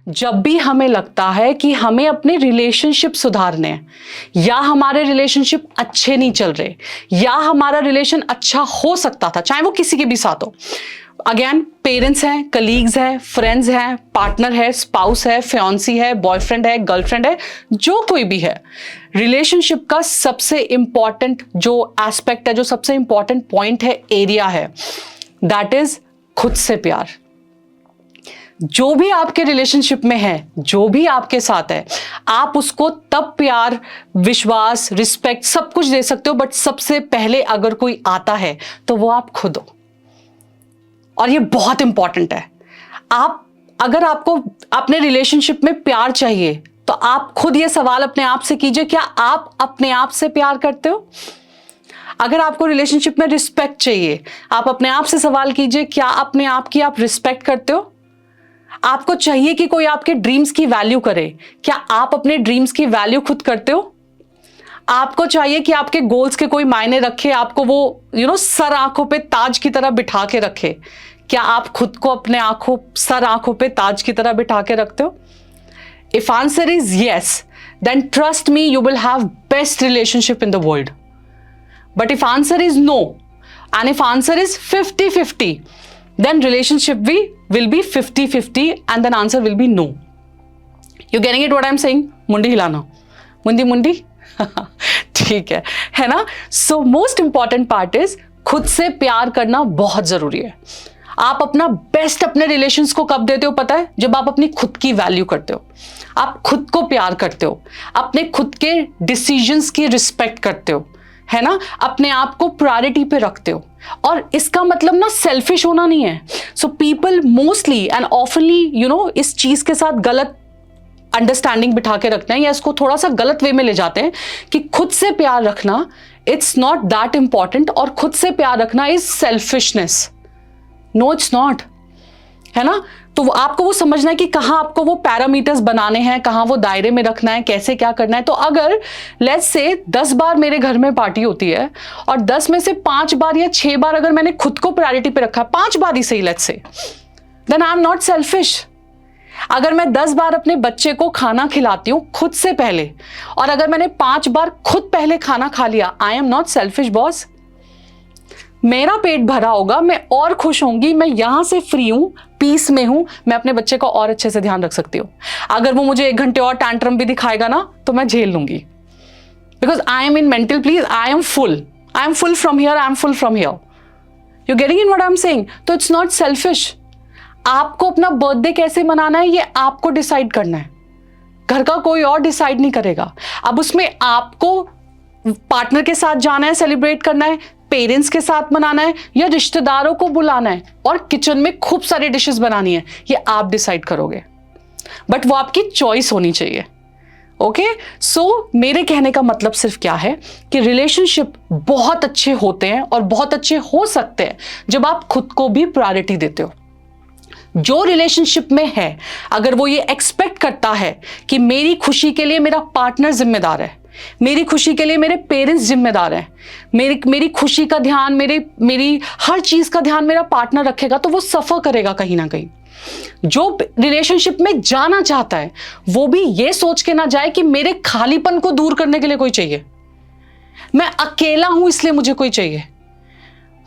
जब भी हमें लगता है कि हमें अपने रिलेशनशिप सुधारने हैं, या हमारे रिलेशनशिप अच्छे नहीं चल रहे, या हमारा रिलेशन अच्छा हो सकता था, चाहे वो किसी के भी साथ हो, अगेन पेरेंट्स हैं, कलीग्स हैं, फ्रेंड्स हैं, पार्टनर है, स्पाउस है, फियांसी है, बॉयफ्रेंड है, गर्लफ्रेंड है, जो कोई भी है, रिलेशनशिप का सबसे इंपॉर्टेंट जो एस्पेक्ट है, जो सबसे इंपॉर्टेंट पॉइंट है, एरिया है, दैट इज खुद से प्यार। जो भी आपके रिलेशनशिप में है, जो भी आपके साथ है, आप उसको तब प्यार, विश्वास, रिस्पेक्ट सब कुछ दे सकते हो, बट सबसे पहले अगर कोई आता है तो वो आप खुद हो। और ये बहुत इंपॉर्टेंट है। अगर आपको अपने रिलेशनशिप में प्यार चाहिए तो आप खुद ये सवाल अपने आप से कीजिए, क्या आप अपने आप से प्यार करते हो? अगर आपको रिलेशनशिप में रिस्पेक्ट चाहिए, आप अपने आप से सवाल कीजिए, क्या अपने आप की आप रिस्पेक्ट करते हो? आपको चाहिए कि कोई आपके ड्रीम्स की वैल्यू करे, क्या आप अपने ड्रीम्स की वैल्यू खुद करते हो? आपको चाहिए कि आपके गोल्स के कोई मायने रखे, आपको वो सर आंखों पे ताज की तरह बिठा के रखे, क्या आप खुद को अपने सर आंखों पे ताज की तरह बिठा के रखते हो? If answer is yes, then trust me, you will have best relationship in the world. But if answer is no, and if answer is 50-50, then relationship will be 50-50, and then answer will be no. You getting it what I'm saying? मुंडी हिलाना, मुंडी ठीक है ना? So most important part is खुद से प्यार करना बहुत जरूरी है. आप अपना बेस्ट अपने रिलेशंस को कब देते हो पता है? जब आप अपनी खुद की वैल्यू करते हो, आप खुद को प्यार करते हो, अपने खुद के डिसीजंस की रिस्पेक्ट करते हो, है ना, अपने आप को प्रायोरिटी पे रखते हो. और इसका मतलब ना सेल्फिश होना नहीं है. सो पीपल मोस्टली एंड ऑफनली इस चीज के साथ गलत अंडरस्टैंडिंग बिठा के रखते हैं, या इसको थोड़ा सा गलत वे में ले जाते हैं कि खुद से प्यार रखना इट्स नॉट दैट इंपॉर्टेंट, और खुद से प्यार रखना is selfishness. No it's not, है ना? तो आपको वो समझना है कि कहाँ आपको वो पैरामीटर्स बनाने हैं, कहाँ वो दायरे में रखना है, कैसे क्या करना है. तो अगर लेट्स से 10 बार मेरे घर में पार्टी होती है और 10 में से 5 बार या 6 बार अगर मैंने खुद को प्रायोरिटी पे रखा, 5 बार ही सही let's say, then I am not selfish. अगर मैं 10 बार अपने बच्चे को खाना खिलाती हूँ खुद से पहले, और अगर मैंने 5 बार खुद पहले खाना खा लिया, आई एम नॉट सेल्फिश बॉस. मेरा पेट भरा होगा, मैं और खुश होंगी, मैं यहां से फ्री हूं, पीस में हूं, मैं अपने बच्चे का और अच्छे से ध्यान रख सकती हूँ. अगर वो मुझे 1 घंटे और टैंट्रम भी दिखाएगा ना, तो मैं झेल लूंगी, because I am in mental please, I am full from here, I am full from here. You getting in what I am saying? तो इट्स नॉट सेल्फिश. आपको अपना बर्थडे कैसे मनाना है ये आपको डिसाइड करना है, घर का कोई और डिसाइड नहीं करेगा. अब उसमें आपको पार्टनर के साथ जाना है, सेलिब्रेट करना है, पेरेंट्स के साथ मनाना है, या रिश्तेदारों को बुलाना है और किचन में खूब सारी डिशेस बनानी है, ये आप डिसाइड करोगे, बट वो आपकी चॉइस होनी चाहिए. ओके, सो मेरे कहने का मतलब सिर्फ क्या है कि रिलेशनशिप बहुत अच्छे होते हैं और बहुत अच्छे हो सकते हैं जब आप खुद को भी प्रायोरिटी देते हो. जो रिलेशनशिप में है, अगर वो ये एक्सपेक्ट करता है कि मेरी खुशी के लिए मेरा पार्टनर जिम्मेदार है, मेरी खुशी के लिए मेरे पेरेंट्स जिम्मेदार हैं, मेरी खुशी का ध्यान, मेरी हर चीज का ध्यान मेरा पार्टनर रखेगा, तो वो सफर करेगा कहीं ना कहीं. जो रिलेशनशिप में जाना चाहता है वो भी ये सोच के ना जाए कि मेरे खालीपन को दूर करने के लिए कोई चाहिए, मैं अकेला हूं इसलिए मुझे कोई चाहिए,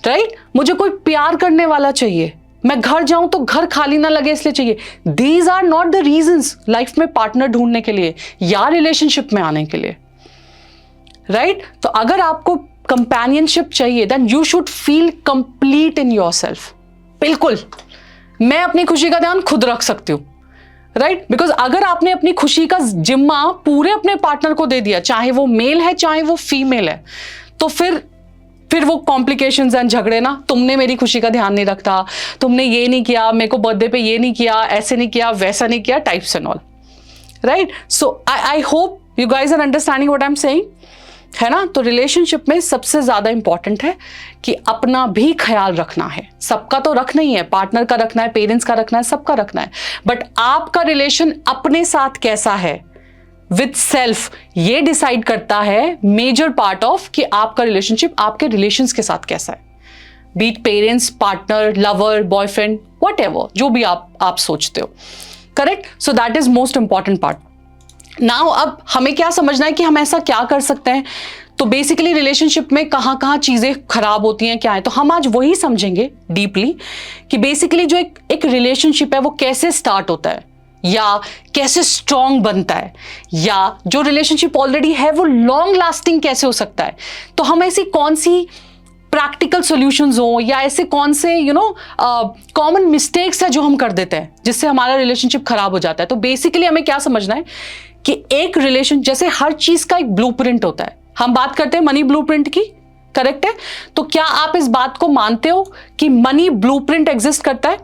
राइट? मुझे कोई प्यार करने वाला चाहिए, मैं घर जाऊं तो घर खाली ना लगे इसलिए चाहिए. These are not the reasons life में पार्टनर ढूंढने के लिए या रिलेशनशिप में आने के लिए, राइट? तो अगर आपको कंपेनियनशिप चाहिए, then you should feel complete in yourself. बिल्कुल, मैं अपनी खुशी का ध्यान खुद रख सकती हूँ, राइट? बिकॉज अगर आपने अपनी खुशी का जिम्मा पूरे अपने पार्टनर को दे दिया, चाहे वो मेल है चाहे वो फीमेल है, तो फिर वो कॉम्प्लिकेशंस एंड झगड़े ना, तुमने मेरी खुशी का ध्यान नहीं रखा, तुमने ये नहीं किया, मेरे को बर्थडे पे ये नहीं किया, ऐसे नहीं किया, वैसा नहीं किया, types and all, right? So I hope you guys are understanding what I am saying, है ना? तो रिलेशनशिप में सबसे ज्यादा इंपॉर्टेंट है कि अपना भी ख्याल रखना है. सबका तो रखना ही है, पार्टनर का रखना है, पेरेंट्स का रखना है, सबका रखना है, बट आपका रिलेशन अपने साथ कैसा है विद सेल्फ, ये डिसाइड करता है मेजर पार्ट ऑफ कि आपका रिलेशनशिप आपके रिलेशंस के साथ कैसा है. Be it parents, partner, lover, boyfriend, whatever, जो भी आप सोचते हो. Correct? So that is most important part. Now अब हमें क्या समझना है कि हम ऐसा क्या कर सकते हैं. तो बेसिकली रिलेशनशिप में कहाँ कहाँ चीजें खराब होती हैं, क्या है, तो हम आज वही समझेंगे डीपली कि बेसिकली जो एक रिलेशनशिप है वो कैसे स्टार्ट होता है या कैसे स्ट्रॉन्ग बनता है, या जो रिलेशनशिप ऑलरेडी है वो लॉन्ग लास्टिंग कैसे हो सकता है. तो हम ऐसी कौन सी प्रैक्टिकल सॉल्यूशंस हो या ऐसे कौन से कॉमन मिस्टेक्स है जो हम कर देते हैं जिससे हमारा रिलेशनशिप खराब हो जाता है. तो बेसिकली हमें क्या समझना है कि एक रिलेशन, जैसे हर चीज का एक ब्लूप्रिंट होता है. हम बात करते हैं मनी ब्लूप्रिंट की, करेक्ट है? तो क्या आप इस बात को मानते हो कि मनी ब्लूप्रिंट एग्जिस्ट करता है?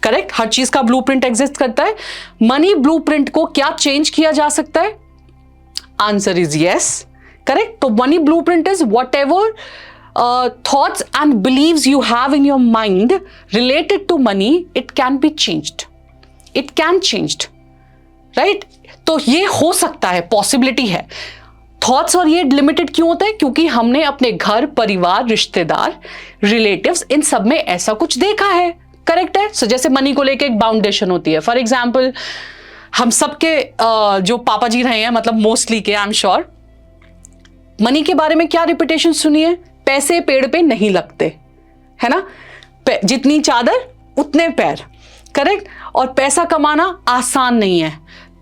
करेक्ट, हर चीज का ब्लूप्रिंट एग्जिस्ट करता है. मनी ब्लूप्रिंट को क्या चेंज किया जा सकता है? Answer is yes. करेक्ट. तो money blueprint is what ever thoughts and beliefs you have in your mind related to money, it can be changed. It can changed, right? तो ये हो सकता है, पॉसिबिलिटी है. थॉट्स और ये लिमिटेड क्यों होता है? क्योंकि हमने अपने घर, परिवार, रिश्तेदार, रिलेटिव्स, इन सब में ऐसा कुछ देखा है. करेक्ट है? सो जैसे मनी को लेके एक बाउंडेशन होती है. फॉर एग्जाम्पल हम सबके जो पापा जी रहे हैं, मतलब मोस्टली के, आई एम श्योर, मनी के बारे में क्या रिपीटेशन सुनी है? पैसे पेड़ पे नहीं लगते, है ना? जितनी चादर उतने पैर. करेक्ट. और पैसा कमाना आसान नहीं है.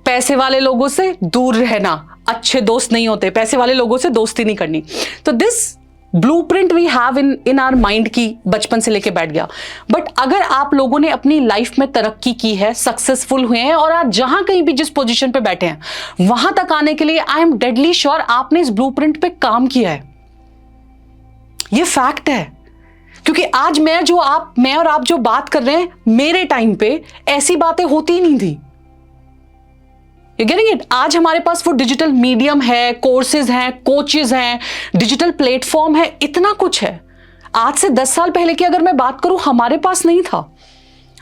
पैसे वाले लोगों से दूर रहना, अच्छे दोस्त नहीं होते, पैसे वाले लोगों से दोस्ती नहीं करनी. तो this blueprint we have in our mind की बचपन से लेके बैठ गया. बट अगर आप लोगों ने अपनी लाइफ में तरक्की की है, सक्सेसफुल हुए हैं और आज जहां कहीं भी जिस पोजीशन पे बैठे हैं वहां तक आने के लिए आई एम डेडली श्योर आपने इस ब्लूप्रिंट पे काम किया है. ये फैक्ट है. क्योंकि आज मैं और आप जो बात कर रहे हैं, मेरे टाइम पे ऐसी बातें होती ही नहीं थी. You getting it? आज हमारे पास वो डिजिटल मीडियम है, कोर्सेज हैं, कोचेज हैं, डिजिटल प्लेटफॉर्म है, इतना कुछ है. आज से 10 साल पहले की अगर मैं बात करूं, हमारे पास नहीं था.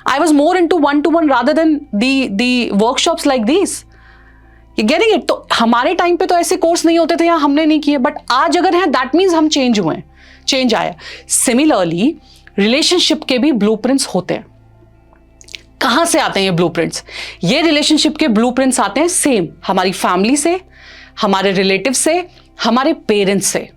I was more into one rather than the workshops like this. You getting it? तो हमारे टाइम पे तो ऐसे कोर्स नहीं होते थे या हमने नहीं किए. बट आज अगर है, दैट मीन्स हम चेंज हुए, चेंज आया. सिमिलरली रिलेशनशिप के भी ब्लूप्रिंट्स होते हैं. कहां से आते हैं ये ब्लूप्रिंट्स? ये रिलेशनशिप के ब्लूप्रिंट्स आते हैं सेम हमारी फैमिली से, हमारे रिलेटिव से, हमारे पेरेंट्स से.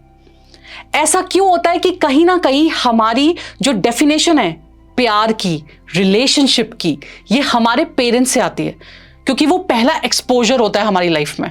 ऐसा क्यों होता है कि कहीं ना कहीं हमारी जो डेफिनेशन है प्यार की, रिलेशनशिप की, ये हमारे पेरेंट्स से आती है. क्योंकि वो पहला एक्सपोजर होता है हमारी लाइफ में.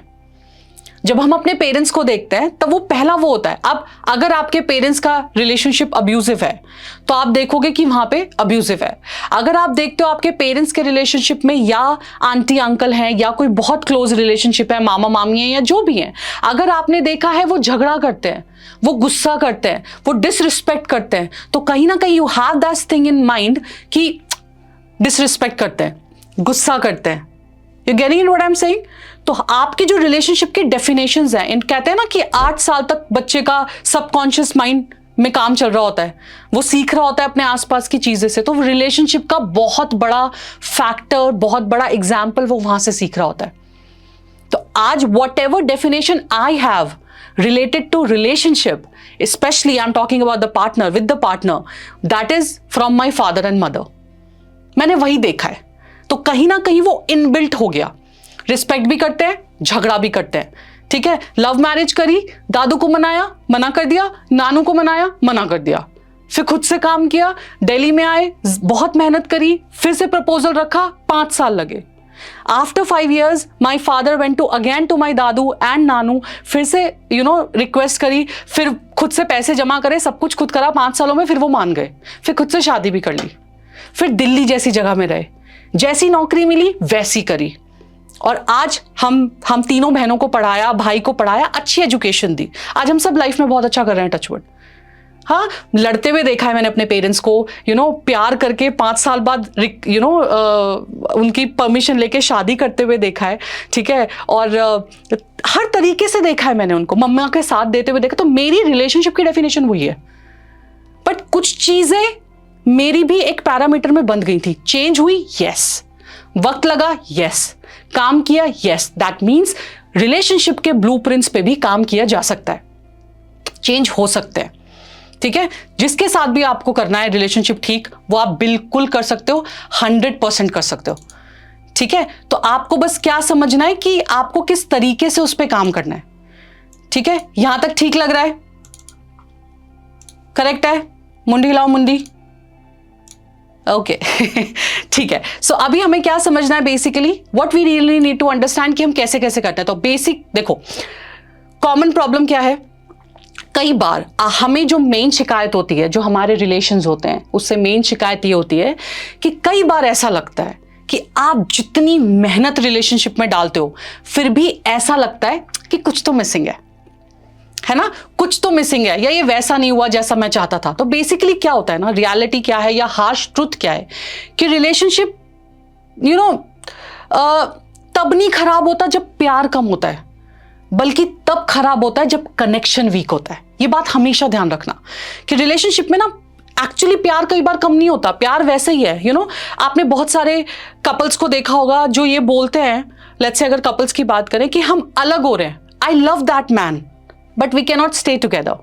जब हम अपने पेरेंट्स को देखते हैं तब वो पहला वो होता है. अब अगर आपके पेरेंट्स का रिलेशनशिप अब्यूजिव है तो आप देखोगे कि वहां पे अब्यूजिव है. अगर आप देखते हो आपके पेरेंट्स के रिलेशनशिप में या आंटी अंकल हैं या कोई बहुत क्लोज रिलेशनशिप है, मामा मामी है या जो भी है, अगर आपने देखा है वो झगड़ा करते हैं, वो गुस्सा करते हैं, वो डिसरिस्पेक्ट करते हैं, तो कहीं ना कहीं you have that thing in mind कि डिसरिस्पेक्ट करते हैं, गुस्सा करते हैं. You getting what I am saying? तो आपकी जो रिलेशनशिप की डेफिनेशंस हैं, इन कहते हैं ना कि 8 साल तक बच्चे का सबकॉन्शियस माइंड में काम चल रहा होता है, वो सीख रहा होता है अपने आसपास की चीजें से. तो रिलेशनशिप का बहुत बड़ा फैक्टर, बहुत बड़ा एग्जाम्पल वो वहां से सीख रहा होता है. तो आज what ever definition I have related to relationship, especially I'm talking about the partner, with the partner, that is from my father and mother. मैंने वही देखा है. तो कहीं ना कहीं वो इनबिल्ट हो गया. रिस्पेक्ट भी करते हैं, झगड़ा भी करते हैं. ठीक है, लव मैरिज करी, दादू को मनाया, मना कर दिया, नानू को मनाया, मना कर दिया, फिर खुद से काम किया, दिल्ली में आए, बहुत मेहनत करी, फिर से प्रपोजल रखा, 5 साल लगे. After 5 years, my father went again to my Dadu and नानू, फिर से रिक्वेस्ट करी, फिर खुद से पैसे जमा करे, सब कुछ खुद करा. 5 सालों में फिर वो मान गए, फिर खुद से शादी भी कर ली, फिर दिल्ली जैसी जगह में रहे, जैसी नौकरी मिली वैसी करी. और आज हम तीनों बहनों को पढ़ाया, भाई को पढ़ाया, अच्छी एजुकेशन दी. आज हम सब लाइफ में बहुत अच्छा कर रहे हैं, टचवुड. हाँ, लड़ते हुए देखा है मैंने अपने पेरेंट्स को, प्यार करके 5 साल बाद उनकी परमिशन लेके शादी करते हुए देखा है. ठीक है, और हर तरीके से देखा है मैंने उनको, मम्मा के साथ देते हुए देखा. तो मेरी रिलेशनशिप की डेफिनेशन वही है. बट कुछ चीजें मेरी भी एक पैरामीटर में बंध गई थी. चेंज हुई, यस. वक्त लगा, यस. काम किया, यस. दैट मीन्स रिलेशनशिप के ब्लूप्रिंट्स पे भी काम किया जा सकता है, चेंज हो सकते हैं. ठीक है, जिसके साथ भी आपको करना है रिलेशनशिप ठीक, वो आप बिल्कुल कर सकते हो, 100% कर सकते हो. ठीक है, तो आपको बस क्या समझना है कि आपको किस तरीके से उस पर काम करना है। ठीक है, यहां तक ठीक लग रहा है? करेक्ट है? मुंडी हिलाओ, मुंडी। ओके ठीक है। सो अभी हमें क्या समझना है, basically what we really need to understand कि हम कैसे कैसे करते हैं। तो बेसिक देखो, कॉमन प्रॉब्लम क्या है, कई बार हमें जो मेन शिकायत होती है, जो हमारे रिलेशंस होते हैं, उससे मेन शिकायत ये होती है कि कई बार ऐसा लगता है कि आप जितनी मेहनत रिलेशनशिप में डालते हो फिर भी ऐसा लगता है कि कुछ तो मिसिंग है ना, कुछ तो मिसिंग है, या ये वैसा नहीं हुआ जैसा मैं चाहता था। तो बेसिकली क्या होता है ना, रियलिटी क्या है या हार्श ट्रुथ क्या है कि रिलेशनशिप तब नहीं खराब होता जब प्यार कम होता है, बल्कि तब खराब होता है जब कनेक्शन वीक होता है। ये बात हमेशा ध्यान रखना कि रिलेशनशिप में ना एक्चुअली प्यार कई बार कम नहीं होता, प्यार वैसे ही है। आपने बहुत सारे कपल्स को देखा होगा जो ये बोलते हैं, लेट्स से अगर कपल्स की बात करें कि हम अलग हो रहे हैं, I love that man but we can not stay together,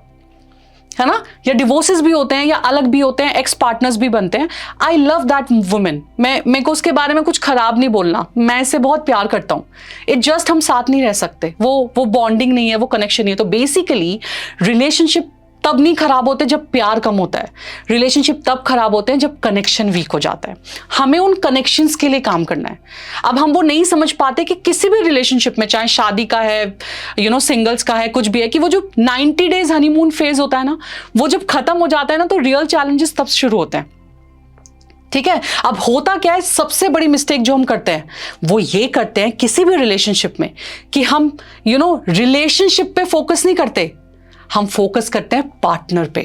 है ना, या डिवोर्सेस भी होते हैं या अलग भी होते हैं, एक्स पार्टनर्स भी बनते हैं। आई लव दैट वुमेन, मेरे को उसके बारे में कुछ खराब नहीं बोलना, मैं इससे बहुत प्यार करता हूं, इट जस्ट हम साथ नहीं रह सकते, वो बॉन्डिंग नहीं है, वो कनेक्शन नहीं है। तो बेसिकली रिलेशनशिप तब नहीं खराब होते जब प्यार कम होता है, रिलेशनशिप तब खराब होते हैं जब कनेक्शन वीक हो जाता है। हमें उन कनेक्शंस के लिए काम करना है। अब हम वो नहीं समझ पाते कि किसी भी रिलेशनशिप में, चाहे शादी का है, सिंगल्स का है, कुछ भी है, कि वो जो 90 डेज हनीमून फेज होता है ना, वो जब खत्म हो जाता है ना, तो रियल चैलेंजेस तब शुरू होते हैं। ठीक है, अब होता क्या है, सबसे बड़ी मिस्टेक जो हम करते हैं वो ये करते हैं किसी भी रिलेशनशिप में कि हम रिलेशनशिप पे फोकस नहीं करते, हम फोकस करते हैं पार्टनर पे,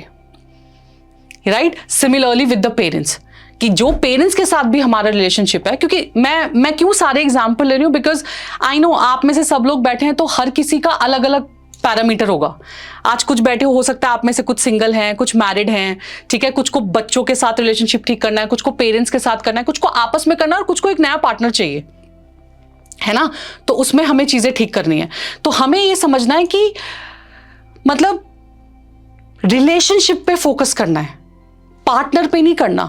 right. Similarly with the parents, कि जो पेरेंट्स के साथ भी हमारा रिलेशनशिप है, क्योंकि मैं क्यों सारे एग्जांपल ले रही हूं, बिकॉज आई नो आप में से सब लोग बैठे हैं तो हर किसी का अलग अलग पैरामीटर होगा। आज कुछ बैठे हो सकता है आप में से कुछ सिंगल हैं, कुछ मैरिड हैं, ठीक है, कुछ को बच्चों के साथ रिलेशनशिप ठीक करना है, कुछ को पेरेंट्स के साथ करना है, कुछ को आपस में करना है, और कुछ को एक नया पार्टनर चाहिए, है ना। तो उसमें हमें चीजें ठीक करनी है। तो हमें ये समझना है कि मतलब रिलेशनशिप पे फोकस करना है, पार्टनर पे नहीं करना।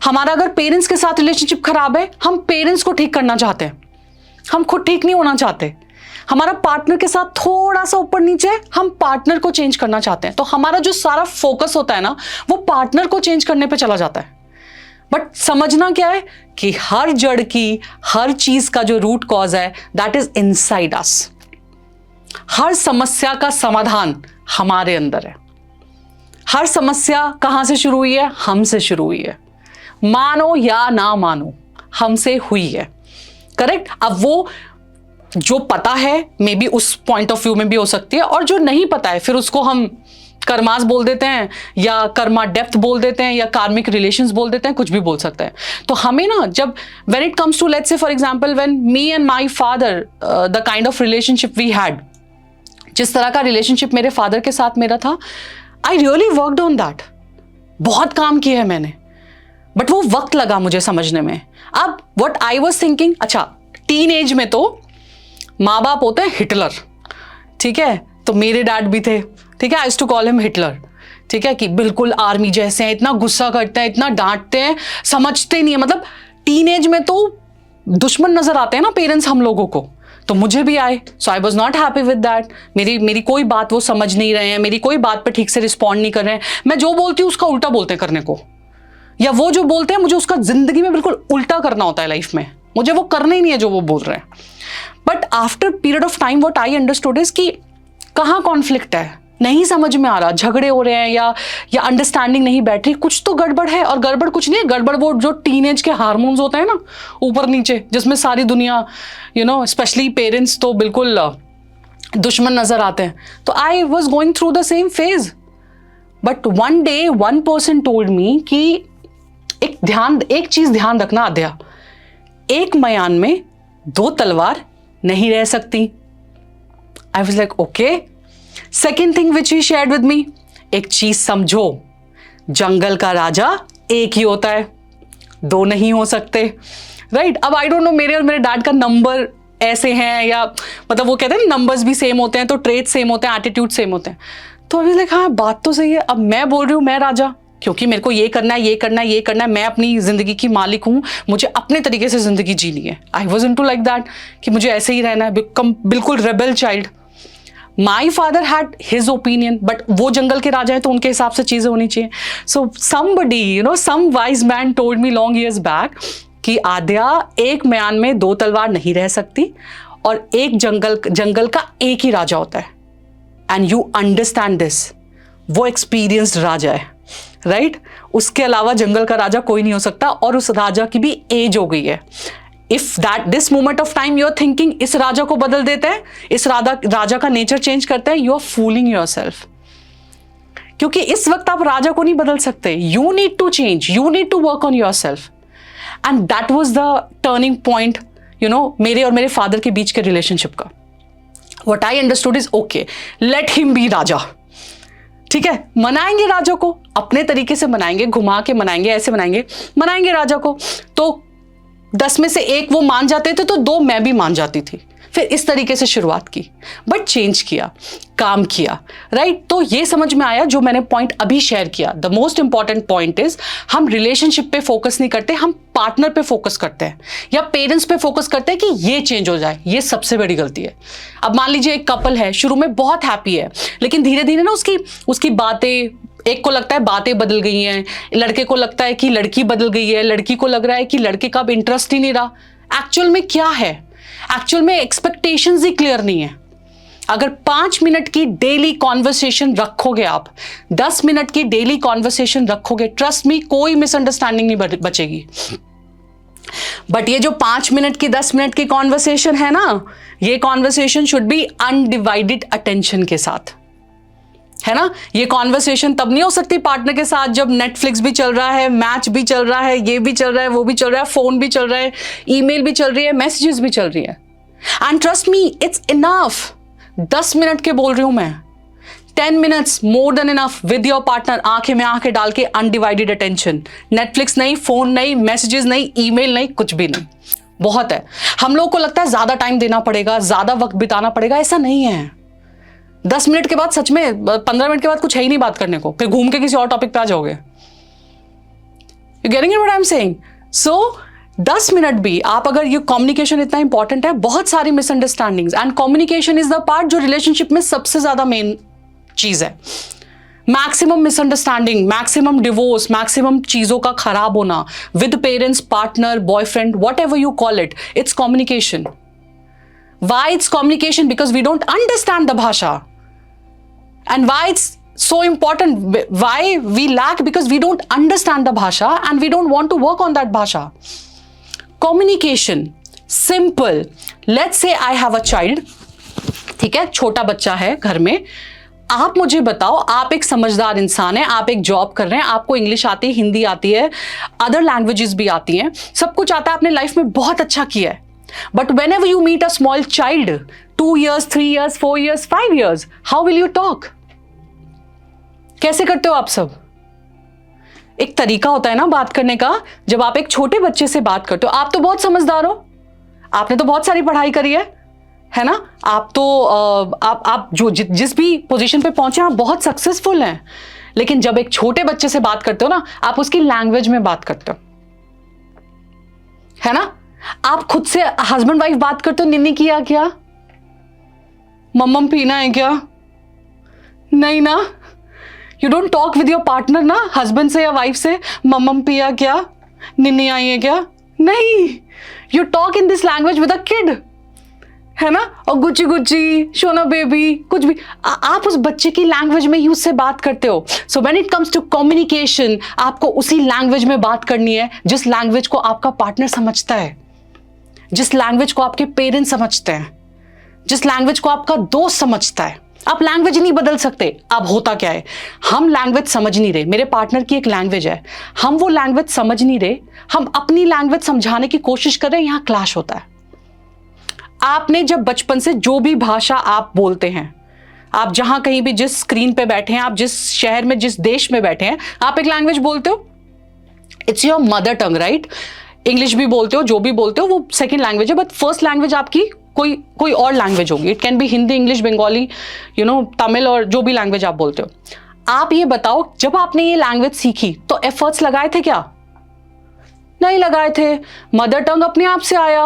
हमारा अगर पेरेंट्स के साथ रिलेशनशिप खराब है, हम पेरेंट्स को ठीक करना चाहते हैं, हम खुद ठीक नहीं होना चाहते। हमारा पार्टनर के साथ थोड़ा सा ऊपर नीचे, हम पार्टनर को चेंज करना चाहते हैं। तो हमारा जो सारा फोकस होता है ना, वो पार्टनर को चेंज करने पे चला जाता है। बट समझना क्या है कि हर जड़ की, हर चीज का जो रूट कॉज है, दैट इज इनसाइड अस। हर समस्या का समाधान हमारे अंदर है। हर समस्या कहां से शुरू हुई है? हमसे शुरू हुई है। मानो या ना मानो, हमसे हुई है, करेक्ट। अब वो जो पता है मे बी उस पॉइंट ऑफ व्यू में भी हो सकती है, और जो नहीं पता है फिर उसको हम कर्मास बोल देते हैं, या कर्मा डेप्थ बोल देते हैं, या कार्मिक रिलेशंस बोल देते हैं, कुछ भी बोल सकते हैं। तो हमें ना, जब when it comes to, let's say for example when me and my father, the kind of relationship we had, जिस तरह का रिलेशनशिप मेरे फादर के साथ मेरा था, I really worked on that. बहुत काम किया है मैंने, बट वो वक्त लगा मुझे समझने में। अब व्हाट आई वाज थिंकिंग, अच्छा टीन एज में तो माँ बाप होते हैं हिटलर, ठीक है, तो मेरे डैड भी थे, ठीक है, I used to call him Hitler, ठीक है, कि बिल्कुल आर्मी जैसे हैं, इतना गुस्सा करते हैं, इतना डांटते हैं, समझते नहीं है। मतलब टीन एज में तो दुश्मन नजर आते हैं ना पेरेंट्स हम लोगों को, तो मुझे भी आए। So I was not happy with that. मेरी कोई बात वो समझ नहीं रहे हैं, मेरी कोई बात पे ठीक से रिस्पॉन्ड नहीं कर रहे हैं। मैं जो बोलती हूँ उसका उल्टा बोलते हैं करने को, या वो जो बोलते हैं मुझे उसका जिंदगी में बिल्कुल उल्टा करना होता है लाइफ में, मुझे वो करना ही नहीं है जो वो बोल रहे हैं। But after period of time what I understood is कि कहाँ कॉन्फ्लिक्ट है, नहीं समझ में आ रहा, झगड़े हो रहे हैं या अंडरस्टैंडिंग नहीं बैठ रही, कुछ तो गड़बड़ है। और गड़बड़ कुछ नहीं है, गड़बड़ वो जो टीनेज के हार्मोन्स होते हैं ना ऊपर नीचे, जिसमें सारी दुनिया स्पेशली पेरेंट्स तो बिल्कुल दुश्मन नजर आते हैं। तो I was going through the same phase, but one day one person told me कि एक चीज ध्यान रखना आद्या, एक मयान में दो तलवार नहीं रह सकती। I was like okay. Second thing which he shared with me, एक चीज समझो, जंगल का राजा एक ही होता है, दो नहीं हो सकते, राइट। अब आई डोंट नो मेरे और मेरे डैड का नंबर ऐसे हैं, या मतलब वो कहते हैं नंबर्स भी सेम होते हैं तो ट्रेट सेम होते हैं, एटीट्यूड सेम होते हैं। तो अभी लाइक हाँ बात तो सही है। अब मैं बोल रही हूँ मैं राजा, क्योंकि मेरे को ये करना है, ये करना है, ये करना है, मैं अपनी जिंदगी की मालिक हूं, मुझे अपने तरीके से जिंदगी जीनी है। I was into like that कि मुझे ऐसे ही रहना है, बिल्कुल rebel child. My father had his opinion, but वो जंगल के राजा है तो उनके हिसाब से चीजें होनी चाहिए। So somebody, you know, some wise man told me long years back कि आद्या, एक म्यान में दो तलवार नहीं रह सकती, और एक जंगल का एक ही राजा होता है। And you understand this. वो एक्सपीरियंस्ड राजा है, राइट? उसके अलावा जंगल का राजा कोई नहीं हो सकता, और उस राजा की भी एज हो गई है। If that this moment of time you are thinking इस राजा को बदल देते हैं, इस राजा का नेचर चेंज करते हैं, यू आर फूलिंग योरसेल्फ। क्योंकि इस वक्त आप राजा को नहीं बदल सकते। You need to change, you need to work on yourself. And that was the turning point, you know, मेरे और मेरे फादर के बीच के रिलेशनशिप का। What I understood is okay, let him be raja. ठीक है, मनाएंगे राजा को अपने तरीके से, मनाएंगे, घुमा के मनाएंगे, ऐसे मनाएंगे राजा को। तो 10 में से 1 वो मान जाते थे तो 2 मैं भी मान जाती थी। फिर इस तरीके से शुरुआत की, बट चेंज किया, काम किया, राइट? तो ये समझ में आया जो मैंने पॉइंट अभी शेयर किया। The most important point is, हम रिलेशनशिप पे फोकस नहीं करते, हम पार्टनर पे फोकस करते हैं या पेरेंट्स पे फोकस करते हैं कि ये चेंज हो जाए। ये सबसे बड़ी गलती है। अब मान लीजिए एक कपल है, शुरू में बहुत हैप्पी है, लेकिन धीरे धीरे ना उसकी बातें, एक को लगता है बातें बदल गई हैं, लड़के को लगता है कि लड़की बदल गई है, लड़की को लग रहा है कि लड़के का अब इंटरेस्ट ही नहीं रहा। एक्चुअल में क्या है? एक्चुअल में एक्सपेक्टेशंस ही क्लियर नहीं है। अगर 5 मिनट की डेली कॉन्वर्सेशन रखोगे आप, 10 मिनट की डेली कॉन्वर्सेशन रखोगे, ट्रस्ट मी, कोई मिसअंडरस्टैंडिंग नहीं बचेगी। बट ये जो 5 मिनट की, 10 मिनट की कॉन्वर्सेशन है ना, ये conversation should be undivided attention के साथ, है ना? ये कॉन्वर्सेशन तब नहीं हो सकती पार्टनर के साथ जब नेटफ्लिक्स भी चल रहा है, मैच भी चल रहा है, ये भी चल रहा है, वो भी चल रहा है, फोन भी चल रहा है, ईमेल भी चल रही है, मैसेजेस भी चल रही है। And trust me, it's enough. 10 minute के बोल रही हूं मैं, 10 minutes more than enough with your partner, आंखें में आंखें डाल के, अनडिवाइडेड अटेंशन। नेटफ्लिक्स नहीं, फोन नहीं, मैसेजेस नहीं, ईमेल नहीं, कुछ भी नहीं। बहुत है। हम लोगों को लगता है ज्यादा टाइम देना पड़ेगा, ज्यादा वक्त बिताना पड़ेगा, ऐसा नहीं है। 10 मिनट के बाद, सच में 15 मिनट के बाद कुछ है ही नहीं बात करने को, फिर घूम के किसी और टॉपिक पे आ जाओगे। You getting it what I am saying? So 10 minute भी आप, अगर ये कम्युनिकेशन इतना इंपॉर्टेंट है, बहुत सारी misunderstandings, and communication is the part जो रिलेशनशिप में सबसे ज्यादा मेन चीज है। Maximum misunderstanding, maximum divorce, maximum चीजों का खराब होना with parents, partner, boyfriend, what ever you call it, it's communication. Why it's communication? Because we don't understand the bhasha. And why it's so important? Why we lack? Because we don't understand the bhasha and we don't want to work on that bhasha. Communication, simple. Let's say I have a child. ठीक है, छोटा बच्चा है घर में। आप मुझे बताओ, आप एक समझदार इंसान है, आप एक जॉब कर रहे हैं, आपको इंग्लिश आती है, हिंदी आती है, अदर लैंग्वेजेस भी आती हैं, सब कुछ आता है, आपने लाइफ में बहुत अच्छा किया है। But whenever you meet a small child, 2 years, 3 years, 4 years, 5 years, how will you talk? कैसे करते हो आप सब? एक तरीका होता है ना बात करने का। जब आप एक छोटे बच्चे से बात करते हो, आप तो बहुत समझदार हो, आपने तो बहुत सारी पढ़ाई करी है ना? आप तो आप जो जिस भी पोजीशन पे पहुंचे, आप बहुत सक्सेसफुल हैं। लेकिन जब एक छोटे बच्चे से बात करते हो ना, आप उसकी लैंग्वेज में बात करते हो, है ना? आप खुद से हस्बैंड वाइफ बात करते हो, निन्नी किया क्या, मम्मम पीना है क्या? नहीं ना। You don't talk with your partner ना, हस्बैंड से या वाइफ से, मम्मम पिया क्या, निन्नी आई है क्या? नहीं। You talk in this language with a kid, है ना? और गुच्ची गुच्ची, शोना बेबी, कुछ भी आप उस बच्चे की लैंग्वेज में ही उससे बात करते हो। So when it comes to communication, आपको उसी लैंग्वेज में बात करनी है जिस लैंग्वेज को आपका पार्टनर समझता है, जिस लैंग्वेज को आपके पेरेंट्स समझते हैं, जिस लैंग्वेज को आपका दोस्त समझता है। आप लैंग्वेज नहीं बदल सकते। अब होता क्या है, हम लैंग्वेज समझ नहीं रहे। मेरे पार्टनर की एक लैंग्वेज है, हम वो लैंग्वेज समझ नहीं रहे, हम अपनी लैंग्वेज समझाने की कोशिश कर रहे हैं, यहां क्लैश होता है। आपने जब बचपन से जो भी भाषा आप बोलते हैं, आप जहां कहीं भी, जिस स्क्रीन पे बैठे हैं, आप जिस शहर में, जिस देश में बैठे हैं, आप एक लैंग्वेज बोलते हो। It's your mother tongue, right? English भी बोलते हो, जो भी बोलते हो वो सेकंड लैंग्वेज है, बट फर्स्ट लैंग्वेज आपकी कोई और लैंग्वेज होगी। It can be Hindi, English, Bengali, you know, Tamil, और जो भी लैंग्वेज आप बोलते हो। आप ये बताओ, जब आपने ये लैंग्वेज सीखी तो एफर्ट्स लगाए थे क्या? नहीं लगाए थे। मदर टंग अपने आप से आया,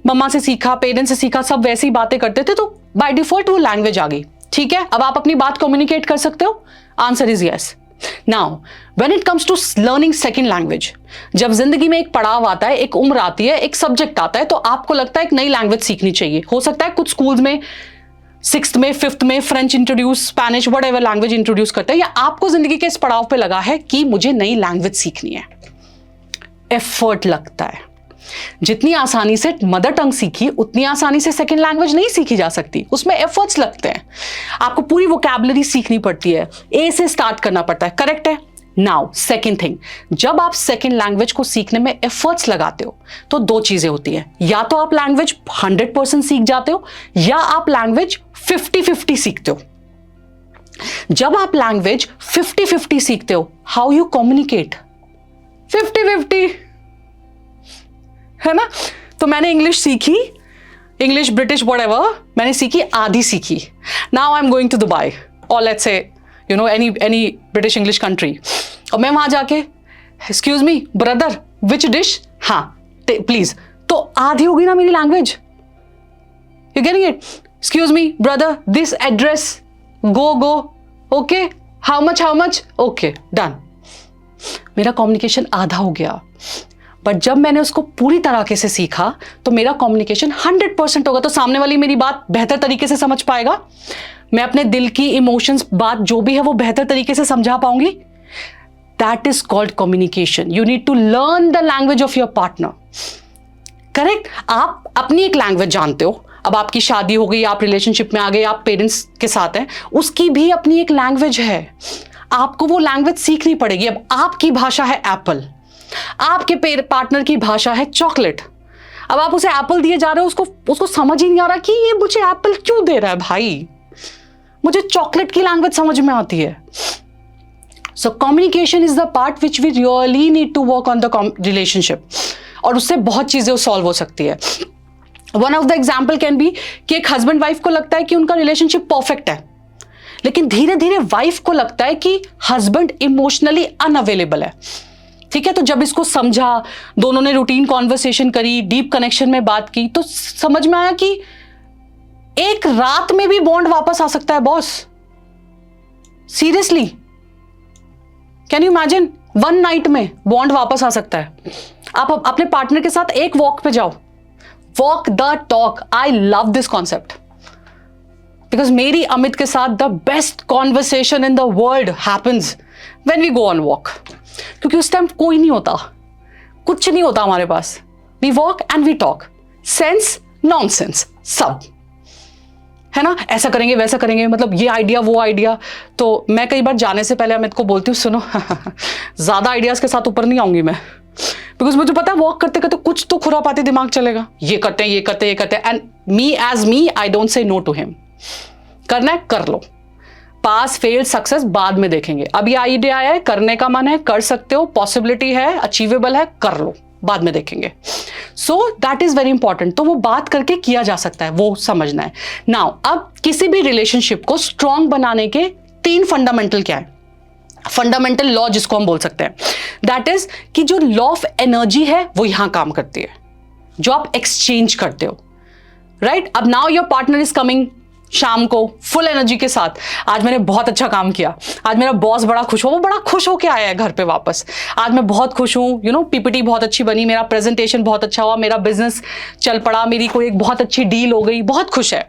मम्मा से सीखा, पेरेंट्स से सीखा, सब वैसी ही बातें करते थे, तो बाय डिफॉल्ट वो लैंग्वेज आ गई। ठीक है, अब आप अपनी बात कम्युनिकेट कर सकते हो? Answer is yes. Now when it comes to learning second language, जब जिंदगी में एक पड़ाव आता है, एक उम्र आती है, एक सब्जेक्ट आता है, तो आपको लगता है एक नई लैंग्वेज सीखनी चाहिए। हो सकता है कुछ स्कूल्स में 6th में 5th में French introduce, Spanish, whatever language introduce करते हैं, या आपको जिंदगी के इस पड़ाव पे लगा है कि मुझे नई लैंग्वेज सीखनी है। एफर्ट लगता है। जितनी आसानी से मदर टंग सीखी उतनी आसानी से सेकेंड लैंग्वेज नहीं सीखी जा सकती, उसमें एफर्ट्स लगते हैं। आपको पूरी वोकैबुलरी सीखनी पड़ती है, ए से स्टार्ट करना पड़ता है। करेक्ट है। नाउ सेकेंड थिंग, जब आप सेकेंड लैंग्वेज को सीखने में एफर्ट्स लगाते हो तो दो चीजें होती हैं, या तो आप लैंग्वेज 100% सीख जाते हो, या आप लैंग्वेज 50-50 सीखते हो। जब आप लैंग्वेज 50-50 सीखते हो, हाउ यू कम्युनिकेट 50-50, है ना? तो मैंने इंग्लिश सीखी, इंग्लिश, ब्रिटिश, व्हाटएवर, मैंने सीखी, आधी सीखी। Now I am going to Dubai और let's say any British English country, और मैं वहां जाके excuse me brother which dish, हाँ प्लीज, तो आधी होगी ना मेरी language. You getting it? Excuse me brother, this address, go, okay, how much, okay, done. मेरा कम्युनिकेशन आधा हो गया। बट जब मैंने उसको पूरी तरीके से सीखा तो मेरा कम्युनिकेशन 100% होगा, तो सामने वाली मेरी बात बेहतर तरीके से समझ पाएगा, मैं अपने दिल की इमोशंस, बात जो भी है वो बेहतर तरीके से समझा पाऊंगी। That is called communication. You need to learn the language of your partner. Correct? आप अपनी एक लैंग्वेज जानते हो, अब आपकी शादी हो गई, आप रिलेशनशिप में आ गए, आप पेरेंट्स के साथ हैं, उसकी भी अपनी एक लैंग्वेज है, आपको वो लैंग्वेज सीखनी पड़ेगी। अब आपकी भाषा है एप्पल, आपके पार्टनर की भाषा है चॉकलेट। अब आप उसे एप्पल दिए जा रहे हो, उसको समझ ही नहीं आ रहा कि ये मुझे एप्पल क्यों दे रहा है भाई, मुझे चॉकलेट की लैंग्वेज समझ में आती है। So communication is the part which we really need to work on the relationship, और उससे बहुत चीजें सॉल्व हो सकती है। One of the example can be कि एक हस्बैंड वाइफ को लगता है कि उनका रिलेशनशिप परफेक्ट है, लेकिन धीरे धीरे वाइफ को लगता है कि हस्बैंड इमोशनली अनअवेलेबल है। ठीक है, तो जब इसको समझा, दोनों ने रूटीन कॉन्वर्सेशन करी, डीप कनेक्शन में बात की, तो समझ में आया कि एक रात में भी बॉन्ड वापस आ सकता है boss. Seriously, can you imagine? 1 night में बॉन्ड वापस आ सकता है। आप अपने पार्टनर के साथ एक वॉक पे जाओ, walk the talk. I love this concept because मेरी अमित के साथ the best conversation in the world happens when we go on walk, क्योंकि उस टाइम कोई नहीं होता, कुछ नहीं होता हमारे पास। We walk and we talk, sense nonsense सब, है ना? ऐसा करेंगे, वैसा करेंगे, मतलब ये आइडिया, वो आइडिया। तो मैं कई बार जाने से पहले अमित को बोलती हूँ, सुनो ज्यादा आइडियाज के साथ ऊपर नहीं आऊंगी मैं, बिकॉज मुझे पता है वॉक करते करते कुछ तो खुरापाती दिमाग चलेगा, ये करते हैं, ये करते हैं, ये करते हैं, and me as me I don't say no to him. करना है कर लो, पास फेल सक्सेस बाद में देखेंगे। अब ये आइडिया आया है, करने का मन है, कर सकते हो, पॉसिबिलिटी है, अचीवेबल है, कर लो, बाद में देखेंगे। सो दैट इज वेरी इंपॉर्टेंट। तो वो बात करके किया जा सकता है, वो समझना है। नाउ अब किसी भी रिलेशनशिप को स्ट्रॉन्ग बनाने के 3 फंडामेंटल क्या है, फंडामेंटल लॉ जिसको हम बोल सकते हैं, दैट इज कि जो लॉ ऑफ एनर्जी है वो यहां काम करती है, जो आप एक्सचेंज करते हो, राइट? अब now your partner is coming शाम को फुल एनर्जी के साथ, आज मैंने बहुत अच्छा काम किया, आज मेरा बॉस बड़ा खुश हो, वो बड़ा खुश होके आया है घर पे वापस, आज मैं बहुत खुश हूँ, पीपीटी बहुत अच्छी बनी, मेरा प्रेजेंटेशन बहुत अच्छा हुआ, मेरा बिजनेस चल पड़ा, मेरी कोई एक बहुत अच्छी डील हो गई, बहुत खुश है।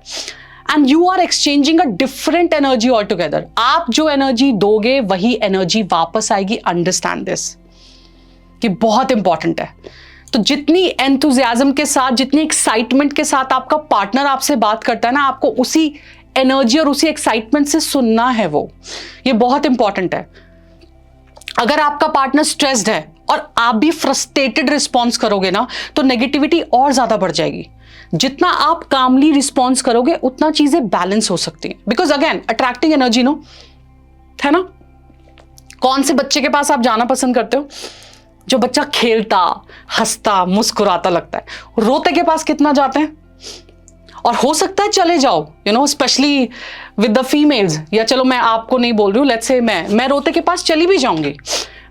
And you are exchanging a different energy all together. आप जो एनर्जी दोगे वही एनर्जी वापस आएगी। अंडरस्टैंड दिस, कि बहुत इंपॉर्टेंट है। तो जितनी एंथुजियाज्म के साथ, जितनी एक्साइटमेंट के साथ आपका पार्टनर आपसे बात करता है ना, आपको उसी एनर्जी और उसी एक्साइटमेंट से सुनना है। वो ये बहुत इंपॉर्टेंट है। अगर आपका पार्टनर स्ट्रेस्ड है और आप भी फ्रस्ट्रेटेड रिस्पॉन्स करोगे ना, तो नेगेटिविटी और ज्यादा बढ़ जाएगी। जितना आप कामली रिस्पॉन्स करोगे उतना चीजें बैलेंस हो सकती हैं। Because again attracting energy, no, है ना? कौन से बच्चे के पास आप जाना पसंद करते हो? जो बच्चा खेलता, हंसता, मुस्कुराता लगता है। रोते के पास कितना जाते हैं? और हो सकता है चले जाओ, you know, specially with the females, या चलो मैं आपको नहीं बोल रही हूँ, लेट्स से मैं रोते के पास चली भी जाऊंगी,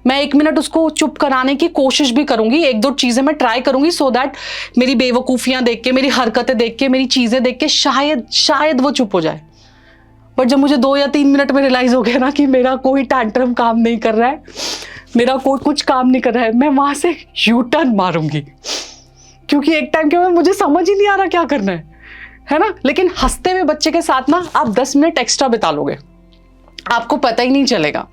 मैं 1 मिनट उसको चुप कराने की कोशिश भी करूंगी, 1-2 चीजें मैं ट्राई करूंगी, सो दैट मेरी बेवकूफियां देख के, मेरी हरकतें देख के, मेरी चीजें देख के शायद वो चुप हो जाए। बट जब मुझे 2 या 3 मिनट में रियलाइज हो गया ना कि मेरा कोई टैंट्रम काम नहीं कर रहा है, मेरा कोई कुछ काम नहीं कर रहा है, मैं वहां से यू टर्न मारूंगी, क्योंकि एक टाइम के बाद मुझे समझ ही नहीं आ रहा क्या करना है ना। लेकिन हंसते हुए बच्चे के साथ ना आप 10 मिनट एक्स्ट्रा बिता लोगे, आपको पता ही नहीं चलेगा,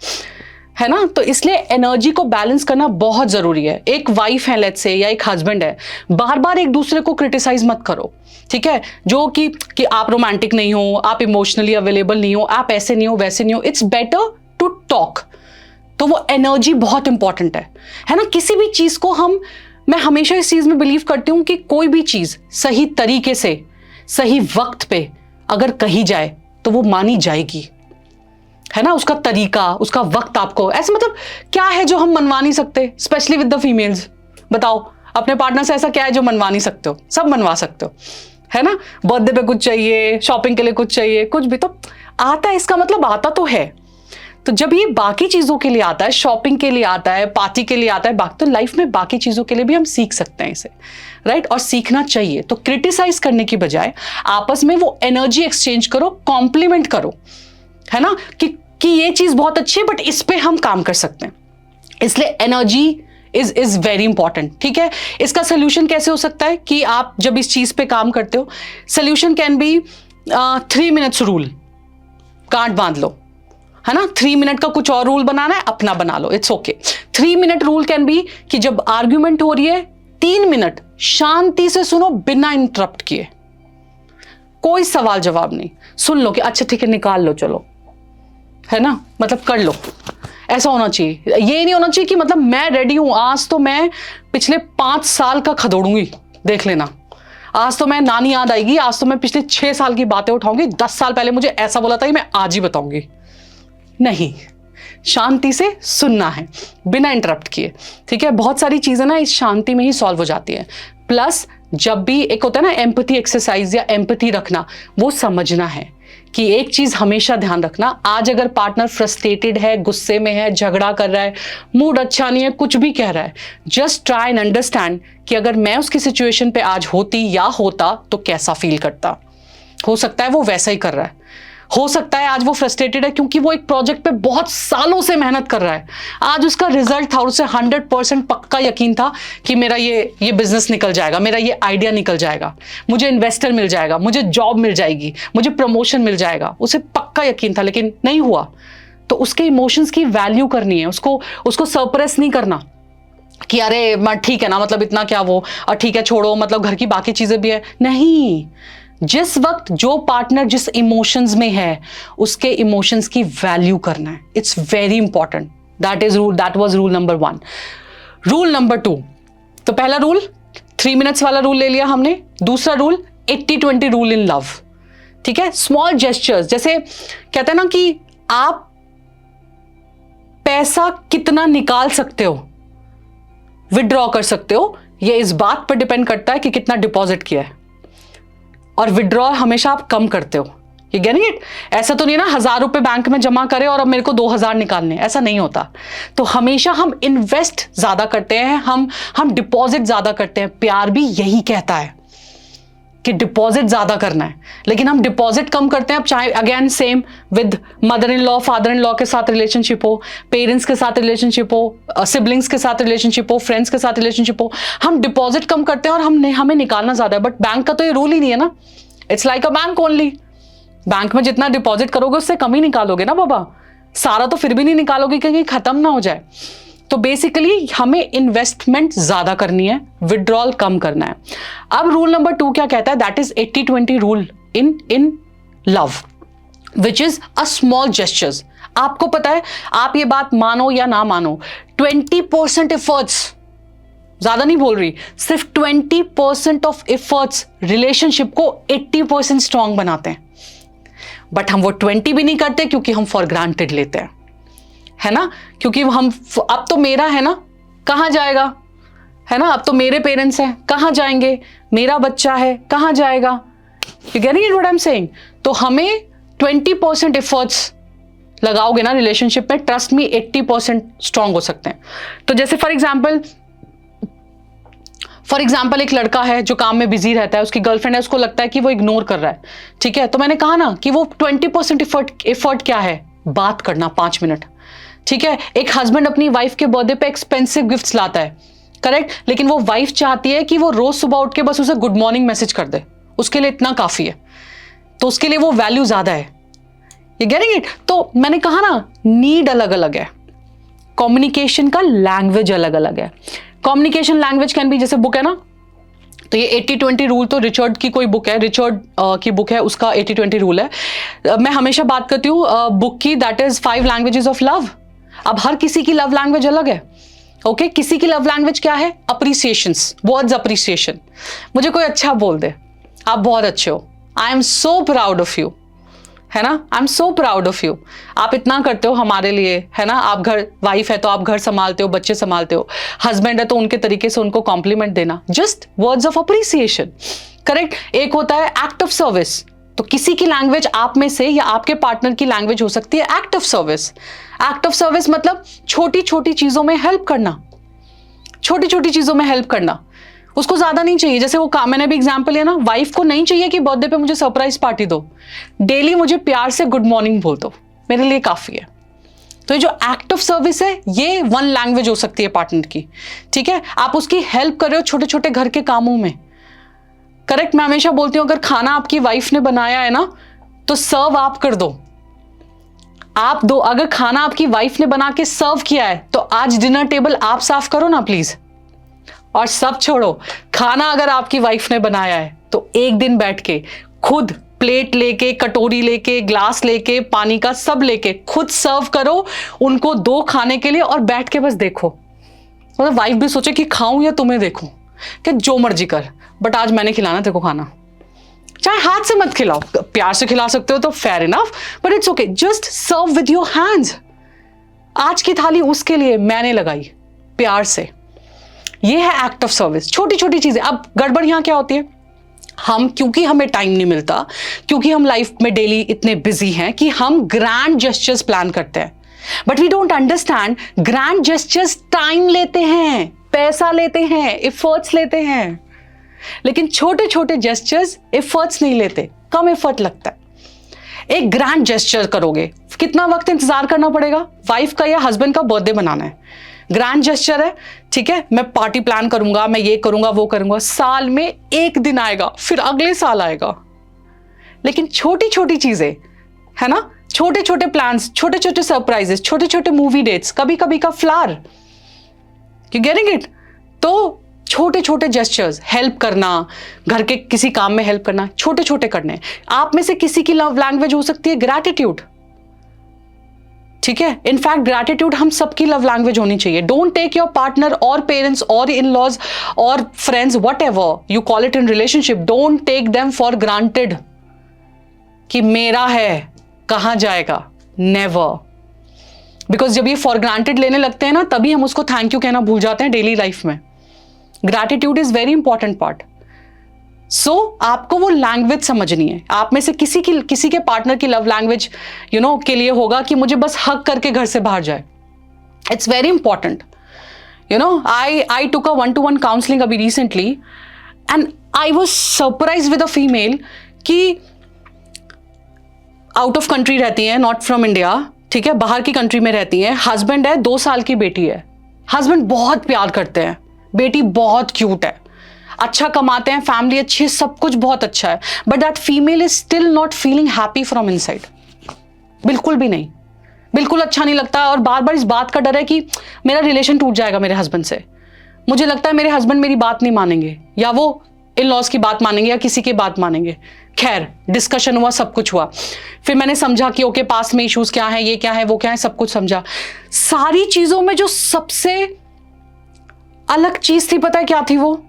है ना। तो इसलिए एनर्जी को बैलेंस करना बहुत जरूरी है। एक वाइफ है लेट्स से, या एक हस्बैंड है, बार बार एक दूसरे को क्रिटिसाइज मत करो, ठीक है, जो कि आप रोमांटिक नहीं हो, आप इमोशनली अवेलेबल नहीं हो, आप ऐसे नहीं हो, वैसे नहीं हो। It's better to talk. तो वो एनर्जी बहुत इंपॉर्टेंट है ना। किसी भी चीज को मैं हमेशा इस चीज में बिलीव करती हूं कि कोई भी चीज सही तरीके से सही वक्त पे अगर कही जाए तो वो मानी जाएगी, है ना। उसका तरीका, उसका वक्त, आपको ऐसे मतलब क्या है जो हम मनवा नहीं सकते, स्पेशली विद द फीमेल्स। बताओ अपने पार्टनर से ऐसा क्या है जो मनवा नहीं सकते हो? सब मनवा सकते हो, है ना। बर्थडे पे कुछ चाहिए, शॉपिंग के लिए कुछ चाहिए, कुछ भी तो आता है, इसका मतलब आता तो है। तो जब ये बाकी चीजों के लिए आता है, शॉपिंग के लिए आता है, पार्टी के लिए आता है, बाकी तो लाइफ में बाकी चीजों के लिए भी हम सीख सकते हैं इसे, राइट। और सीखना चाहिए। तो क्रिटिसाइज करने की बजाय आपस में वो एनर्जी एक्सचेंज करो, कॉम्प्लीमेंट करो, है ना, कि ये चीज बहुत अच्छी है बट इस पे हम काम कर सकते हैं। इसलिए एनर्जी इज वेरी इंपॉर्टेंट, ठीक है। इसका सोल्यूशन कैसे हो सकता है कि आप जब इस चीज पे काम करते हो, solution can be 3 minutes rule, गांठ बांध लो, है ना। 3 मिनट का कुछ और रूल बनाना है, अपना बना लो, it's okay. 3 minute rule can be कि जब आर्ग्यूमेंट हो रही है 3 मिनट शांति से सुनो, बिना इंटरप्ट किए, कोई सवाल जवाब नहीं, सुन लो कि अच्छा ठीक है निकाल लो, चलो, है ना, मतलब कर लो। ऐसा होना चाहिए। ये नहीं होना चाहिए कि मतलब मैं रेडी हूं, आज तो मैं पिछले 5 साल का खदोड़ूंगी, देख लेना, आज तो मैं नानी याद आएगी, आज तो मैं पिछले 6 साल की बातें उठाऊंगी, 10 साल पहले मुझे ऐसा बोला था कि मैं आज ही बताऊंगी। नहीं, शांति से सुनना है बिना इंटरप्ट किए, ठीक है। बहुत सारी चीजें ना इस शांति में ही सॉल्व हो जाती है। प्लस जब भी एक होता है ना एम्पैथी एक्सरसाइज या एम्पैथी रखना, वो समझना है कि एक चीज हमेशा ध्यान रखना, आज अगर पार्टनर फ्रस्ट्रेटेड है, गुस्से में है, झगड़ा कर रहा है, मूड अच्छा नहीं है, कुछ भी कह रहा है, जस्ट ट्राई एंड अंडरस्टैंड कि अगर मैं उसकी सिचुएशन पे आज होती या होता तो कैसा फील करता। हो सकता है वो वैसा ही कर रहा है, हो सकता है आज वो फ्रस्ट्रेटेड है क्योंकि वो एक प्रोजेक्ट पे बहुत सालों से मेहनत कर रहा है, आज उसका रिजल्ट था और उसे 100% पक्का यकीन था कि मेरा ये बिजनेस निकल जाएगा, मेरा ये आइडिया निकल जाएगा, मुझे इन्वेस्टर मिल जाएगा, मुझे जॉब मिल जाएगी, मुझे प्रमोशन मिल जाएगा, उसे पक्का यकीन था, लेकिन नहीं हुआ। तो उसके इमोशंस की वैल्यू करनी है, उसको सरप्रेस नहीं करना कि अरे ठीक है ना, मतलब इतना क्या वो, और ठीक है छोड़ो, मतलब घर की बाकी चीजें भी है। नहीं, जिस वक्त जो पार्टनर जिस इमोशंस में है उसके इमोशंस की वैल्यू करना है। It's very important. That was rule number 1। Rule number 2, तो पहला रूल 3 मिनट्स वाला रूल ले लिया हमने। दूसरा रूल 80-20 रूल इन लव, ठीक है। स्मॉल जेस्चर्स, जैसे कहते हैं ना कि आप पैसा कितना निकाल सकते हो, विड्रॉ कर सकते हो, ये इस बात पर डिपेंड करता है कि कितना डिपॉजिट किया है। और विड्रॉ हमेशा आप कम करते हो, ये गेटिंग इट। ऐसा तो नहीं ना 1000 रुपए बैंक में जमा करें और अब मेरे को 2000 निकालने, ऐसा नहीं होता। तो हमेशा हम इन्वेस्ट ज्यादा करते हैं, हम डिपॉजिट ज्यादा करते हैं। प्यार भी यही कहता है कि डिपॉजिट ज्यादा करना है, लेकिन हम डिपॉजिट कम करते हैं। अब चाहे again same with mother in law, father in law के साथ रिलेशनशिप हो, पेरेंट्स के साथ रिलेशनशिप हो, सिबलिंग्स के साथ रिलेशनशिप हो, फ्रेंड्स के साथ रिलेशनशिप हो, हम डिपॉजिट कम करते हैं और हमें निकालना ज्यादा है। बट बैंक का तो ये रूल ही नहीं है ना, it's like a bank only. Bank में जितना डिपॉजिट करोगे उससे कम ही निकालोगे ना बाबा, सारा तो फिर भी नहीं निकालोगे क्योंकि खत्म ना हो जाए। तो बेसिकली हमें इन्वेस्टमेंट ज्यादा करनी है, विड्रॉल कम करना है। अब रूल नंबर 2 क्या कहता है? That is 80-20 rule in love, which is a small gestures. आपको पता है, आप ये बात मानो या ना मानो, 20% एफर्ट्स, ज्यादा नहीं बोल रही, सिर्फ 20% ऑफ एफर्ट्स रिलेशनशिप को 80% स्ट्रांग बनाते हैं। बट हम वो 20 भी नहीं करते क्योंकि हम फॉर ग्रांटेड लेते हैं, है ना। क्योंकि हम अब तो मेरा है ना, कहां जाएगा, है ना, अब तो मेरे पेरेंट्स हैं, कहां जाएंगे, मेरा बच्चा है, कहां जाएगा। You getting it what I am saying? तो हमें 20% एफर्ट्स लगाओगे ना रिलेशनशिप में, ट्रस्ट मी 80% स्ट्रांग हो सकते हैं. तो जैसे फॉर एग्जाम्पल एक लड़का है जो काम में बिजी रहता है, उसकी गर्लफ्रेंड है, उसको लगता है कि वो इग्नोर कर रहा है, ठीक है. तो मैंने कहा ना कि वो 20% एफर्ट क्या है, बात करना 5 मिनट, ठीक है. एक हस्बैंड अपनी वाइफ के बर्थडे पे एक्सपेंसिव गिफ्ट्स लाता है, करेक्ट, लेकिन वो वाइफ चाहती है कि वो रोज सुबह उठ के बस उसे गुड मॉर्निंग मैसेज कर दे, उसके लिए इतना काफी है. तो उसके लिए वो वैल्यू ज्यादा है. You getting it? तो मैंने कहा ना, नीड अलग अलग है, कम्युनिकेशन का लैंग्वेज अलग अलग है. कम्युनिकेशन लैंग्वेज कैन बी, जैसे बुक है ना, तो ये 80-20 रूल तो रिचर्ड की कोई बुक है, रिचर्ड की बुक है, उसका 80-20 रूल है. मैं हमेशा बात करती हूँ बुक की, that is 5 languages of love. अब हर किसी की लव लैंग्वेज अलग है. ओके, किसी की लव लैंग्वेज क्या है? अप्रिसिएशंस, वर्ड्स अप्रिसिएशन. मुझे कोई अच्छा बोल दे, आप बहुत अच्छे हो, I am so proud of you, है ना, I am so proud of you, आप इतना करते हो हमारे लिए, है ना. आप घर, वाइफ है तो आप घर संभालते हो, बच्चे संभालते हो, हस्बैंड है तो उनके तरीके से उनको कॉम्प्लीमेंट देना, just words of appreciation, correct. एक होता है एक्ट ऑफ सर्विस. तो किसी की लैंग्वेज आप में से या आपके पार्टनर की लैंग्वेज हो सकती है act of service. Act of service मतलब छोटी छोटी चीजों में हेल्प करना, छोटी छोटी चीजों में हेल्प करना. उसको ज्यादा नहीं चाहिए. जैसे वो काम, मैंने भी एग्जांपल लिया ना, वाइफ को नहीं चाहिए कि बर्थडे पे मुझे सरप्राइज पार्टी दो, डेली मुझे प्यार से गुड मॉर्निंग बोल दो, मेरे लिए काफी है. तो ये जो एक्ट ऑफ सर्विस है, ये 1 लैंग्वेज हो सकती है पार्टनर की, ठीक है. आप उसकी हेल्प कर रहे हो छोटे छोटे घर के कामों में, करेक्ट. मैं हमेशा बोलती हूँ, अगर खाना आपकी वाइफ ने बनाया है ना, तो सर्व आप कर दो, आप दो. अगर खाना आपकी वाइफ ने बना के सर्व किया है, तो आज डिनर टेबल आप साफ करो ना प्लीज. और सब छोड़ो, खाना अगर आपकी वाइफ ने बनाया है, तो एक दिन बैठ के खुद प्लेट लेके, कटोरी लेके, ग्लास लेके, पानी का सब लेके खुद सर्व करो, उनको दो खाने के लिए, और बैठ के बस देखो. मतलब वाइफ भी सोचे कि खाऊं या तुम्हें देखूं, कि जो मर्जी कर, बट आज मैंने खिलाना तेरे को खाना. चाहे हाथ से मत खिलाओ, प्यार से खिला सकते हो तो fair enough, but it's okay, just serve with your hands. आज की थाली उसके लिए मैंने लगाई, प्यार से. ये है एक्ट ऑफ सर्विस, छोटी छोटी चीजें. अब गड़बड़ यहां क्या होती है, हम, क्योंकि हमें टाइम नहीं मिलता, क्योंकि हम लाइफ में डेली इतने बिजी हैं कि हम ग्रैंड जेस्चर्स प्लान करते हैं, but we don't understand grand gestures time लेते हैं, पैसा लेते हैं, एफर्ट्स लेते हैं. लेकिन छोटे छोटे जेस्चर्स एफर्ट्स नहीं लेते, कम एफर्ट लगता है. एक ग्रैंड जेस्चर करोगे, कितना वक्त इंतजार करना पड़ेगा? वाइफ का या हस्बैंड का बर्थडे मनाना है, ग्रैंड जेस्चर है, ठीक है, मैं पार्टी प्लान करूंगा, मैं ये करूंगा, वो करूंगा. साल में एक दिन आएगा, फिर अगले साल आएगा. लेकिन छोटी छोटी चीजें, है ना, छोटे छोटे प्लान्स, छोटे छोटे सरप्राइजेस, छोटे छोटे मूवी डेट्स, कभी कभी का फ्लावर, यू गेटिंग इट? तो छोटे छोटे जेस्चर्स, हेल्प करना, घर के किसी काम में हेल्प करना, छोटे छोटे करने. आप में से किसी की लव लैंग्वेज हो सकती है ग्रैटिट्यूड, ठीक है. इनफैक्ट ग्रैटिट्यूड हम सबकी लव लैंग्वेज होनी चाहिए. डोंट टेक योर पार्टनर और पेरेंट्स और इन लॉज और friends, whatever you call it in relationship, don't take them for granted कि मेरा है, कहां जाएगा. नेवर. बिकॉज जब ये फॉर ग्रांटेड लेने लगते हैं ना, तभी हम उसको थैंक यू कहना भूल जाते हैं डेली लाइफ में. Gratitude is very important part. So आपको वो लैंग्वेज समझनी है. आप में से किसी के पार्टनर की लव लैंग्वेज के लिए होगा कि मुझे बस हग करके घर से बाहर जाए. It's very important. I took a 1-to-1 counselling अभी recently, and I was surprised with a female कि आउट ऑफ कंट्री रहती है, नॉट फ्रॉम इंडिया, ठीक है, बाहर की कंट्री में रहती है. हस्बैंड है, 2 साल की बेटी है. हस्बैंड बहुत प्यार करते हैं, बेटी बहुत क्यूट है, अच्छा कमाते हैं, फैमिली अच्छी, सब कुछ बहुत अच्छा है, but that female is still not feeling happy from inside. बिल्कुल भी नहीं, बिल्कुल अच्छा नहीं लगता. और बार बार इस बात का डर है कि मेरा रिलेशन टूट जाएगा मेरे हस्बैंड से. मुझे लगता है मेरे हस्बैंड मेरी बात नहीं मानेंगे, या वो इन लॉज की बात मानेंगे, या किसी की बात मानेंगे. खैर, डिस्कशन हुआ, सब कुछ हुआ. फिर मैंने समझा कि ओके, पास में इश्यूज क्या है, ये क्या है, वो क्या है, सब कुछ समझा. सारी चीजों में जो सबसे अलग चीज थी, पता है क्या थी? वो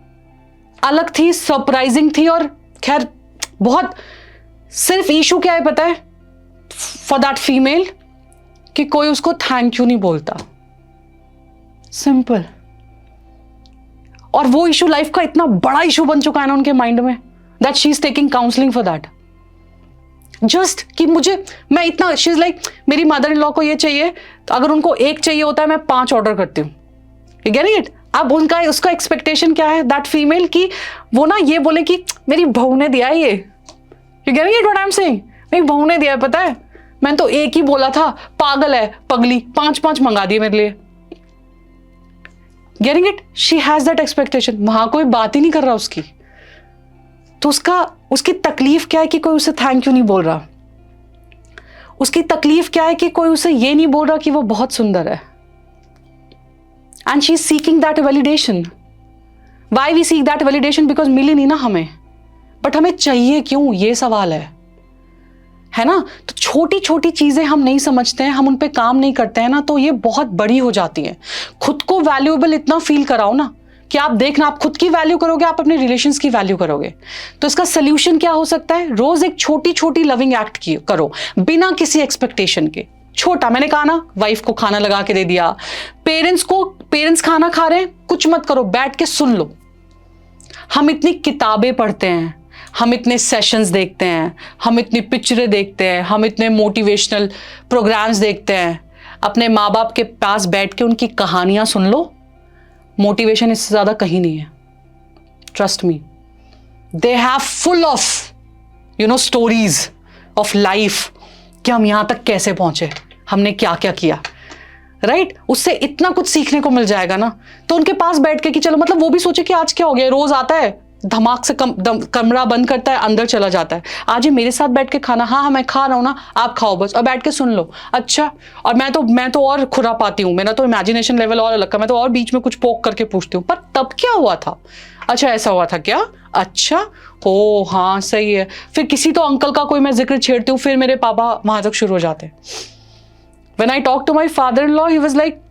अलग थी, सरप्राइजिंग थी. और खैर, बहुत, सिर्फ इशू क्या है पता है फॉर दैट फीमेल, कि कोई उसको थैंक यू नहीं बोलता. सिंपल. और वो इशू लाइफ का इतना बड़ा इशू बन चुका है ना उनके माइंड में, that she is taking counselling for that. Just कि मैं इतना, शी इज लाइक मेरी मदर इन लॉ को ये चाहिए, तो अगर उनको एक चाहिए होता है मैं 5 ऑर्डर करती हूँ। You getting it? अब उसका एक्सपेक्टेशन क्या है दैट फीमेल की, वो ना ये बोले कि मेरी बहू ने दिया है ये। You getting it what I am saying? मेरी बहू ने दिया है, पता है मैंने तो एक ही बोला था, पागल है पगली, 5 मंगा दिए मेरे लिए। Getting it? She has that expectation, वहां कोई बात ही नहीं कर रहा उसकी, तो उसकी तकलीफ क्या है कि कोई उसे थैंक यू नहीं बोल रहा। उसकी तकलीफ क्या है कि कोई उसे ये नहीं बोल रहा कि वो बहुत सुंदर है। And she is seeking that validation. Why we seek that validation? Because मिली नहीं ना हमें, बट हमें चाहिए क्यों, ये सवाल है ना? तो छोटी छोटी चीजें हम नहीं समझते हैं, हम उन पे काम नहीं करते हैं ना, तो ये बहुत बड़ी हो जाती है। खुद को वैल्यूएबल इतना फील कराओ ना कि आप देखना, आप खुद की वैल्यू करोगे, आप अपने रिलेशंस की वैल्यू करोगे। तो इसका सोल्यूशन क्या हो सकता है? रोज एक छोटी छोटी लविंग एक्ट करो बिना किसी एक्सपेक्टेशन के। छोटा, मैंने कहा ना, वाइफ को खाना लगा के दे दिया, पेरेंट्स खाना खा रहे हैं, कुछ मत करो, बैठ के सुन लो। हम इतनी किताबें पढ़ते हैं, हम इतने सेशंस देखते हैं, हम इतनी पिक्चरें देखते हैं, हम इतने मोटिवेशनल प्रोग्राम्स देखते हैं, अपने माँ बाप के पास बैठ के उनकी कहानियां सुन लो। मोटिवेशन इससे ज्यादा कहीं नहीं है, trust me. They have full of stories of life कि हम यहां तक कैसे पहुंचे, हमने क्या क्या किया, राइट? उससे इतना कुछ सीखने को मिल जाएगा ना। तो उनके पास बैठ के कि चलो, मतलब वो भी सोचे कि आज क्या हो गया, रोज आता है धमाक से कमरा बंद करता है, अंदर चला जाता है, आज ये मेरे साथ बैठ के खाना, हाँ मैं खा रहा हूं ना, आप खाओ बस, और बैठ के सुन लो। अच्छा, और मैं तो और खुरा पाती हूँ, मेरा तो इमेजिनेशन लेवल और अलग का, मैं तो और बीच में कुछ पोक करके पूछती हूँ, पर तब क्या हुआ था? अच्छा ऐसा हुआ था क्या? अच्छा, ओ हाँ सही है। फिर किसी तो अंकल का कोई मैं जिक्र छेड़ती हूँ, फिर मेरे पापा वहां तक शुरू हो जाते हैं। When I talked to my father-in-law, he was like,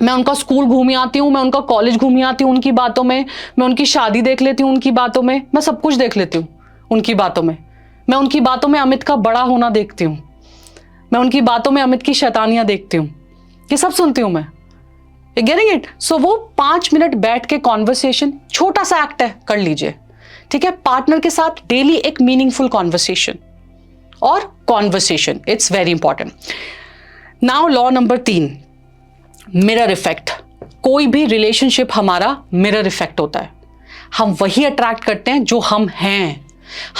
मैं उनका स्कूल घूमी आती हूँ, मैं उनका कॉलेज घूमी आती हूँ उनकी बातों में, मैं उनकी शादी देख लेती हूँ उनकी बातों में, मैं सब कुछ देख लेती हूँ उनकी बातों में। मैं उनकी बातों में अमित का बड़ा होना देखती हूँ, मैं उनकी बातों में अमित की शैतानियां देखती हूँ, ये सब सुनती हूँ मैं। Getting it? सो वो 5 मिनट बैठ के कॉन्वर्सेशन, छोटा सा एक्ट है, कर लीजिए, ठीक है? पार्टनर के साथ डेली एक मीनिंगफुल कॉन्वर्सेशन, और conversation it's very important. Now law number 3, mirror effect. कोई भी रिलेशनशिप हमारा मिरर इफेक्ट होता है। हम वही अट्रैक्ट करते हैं जो हम हैं।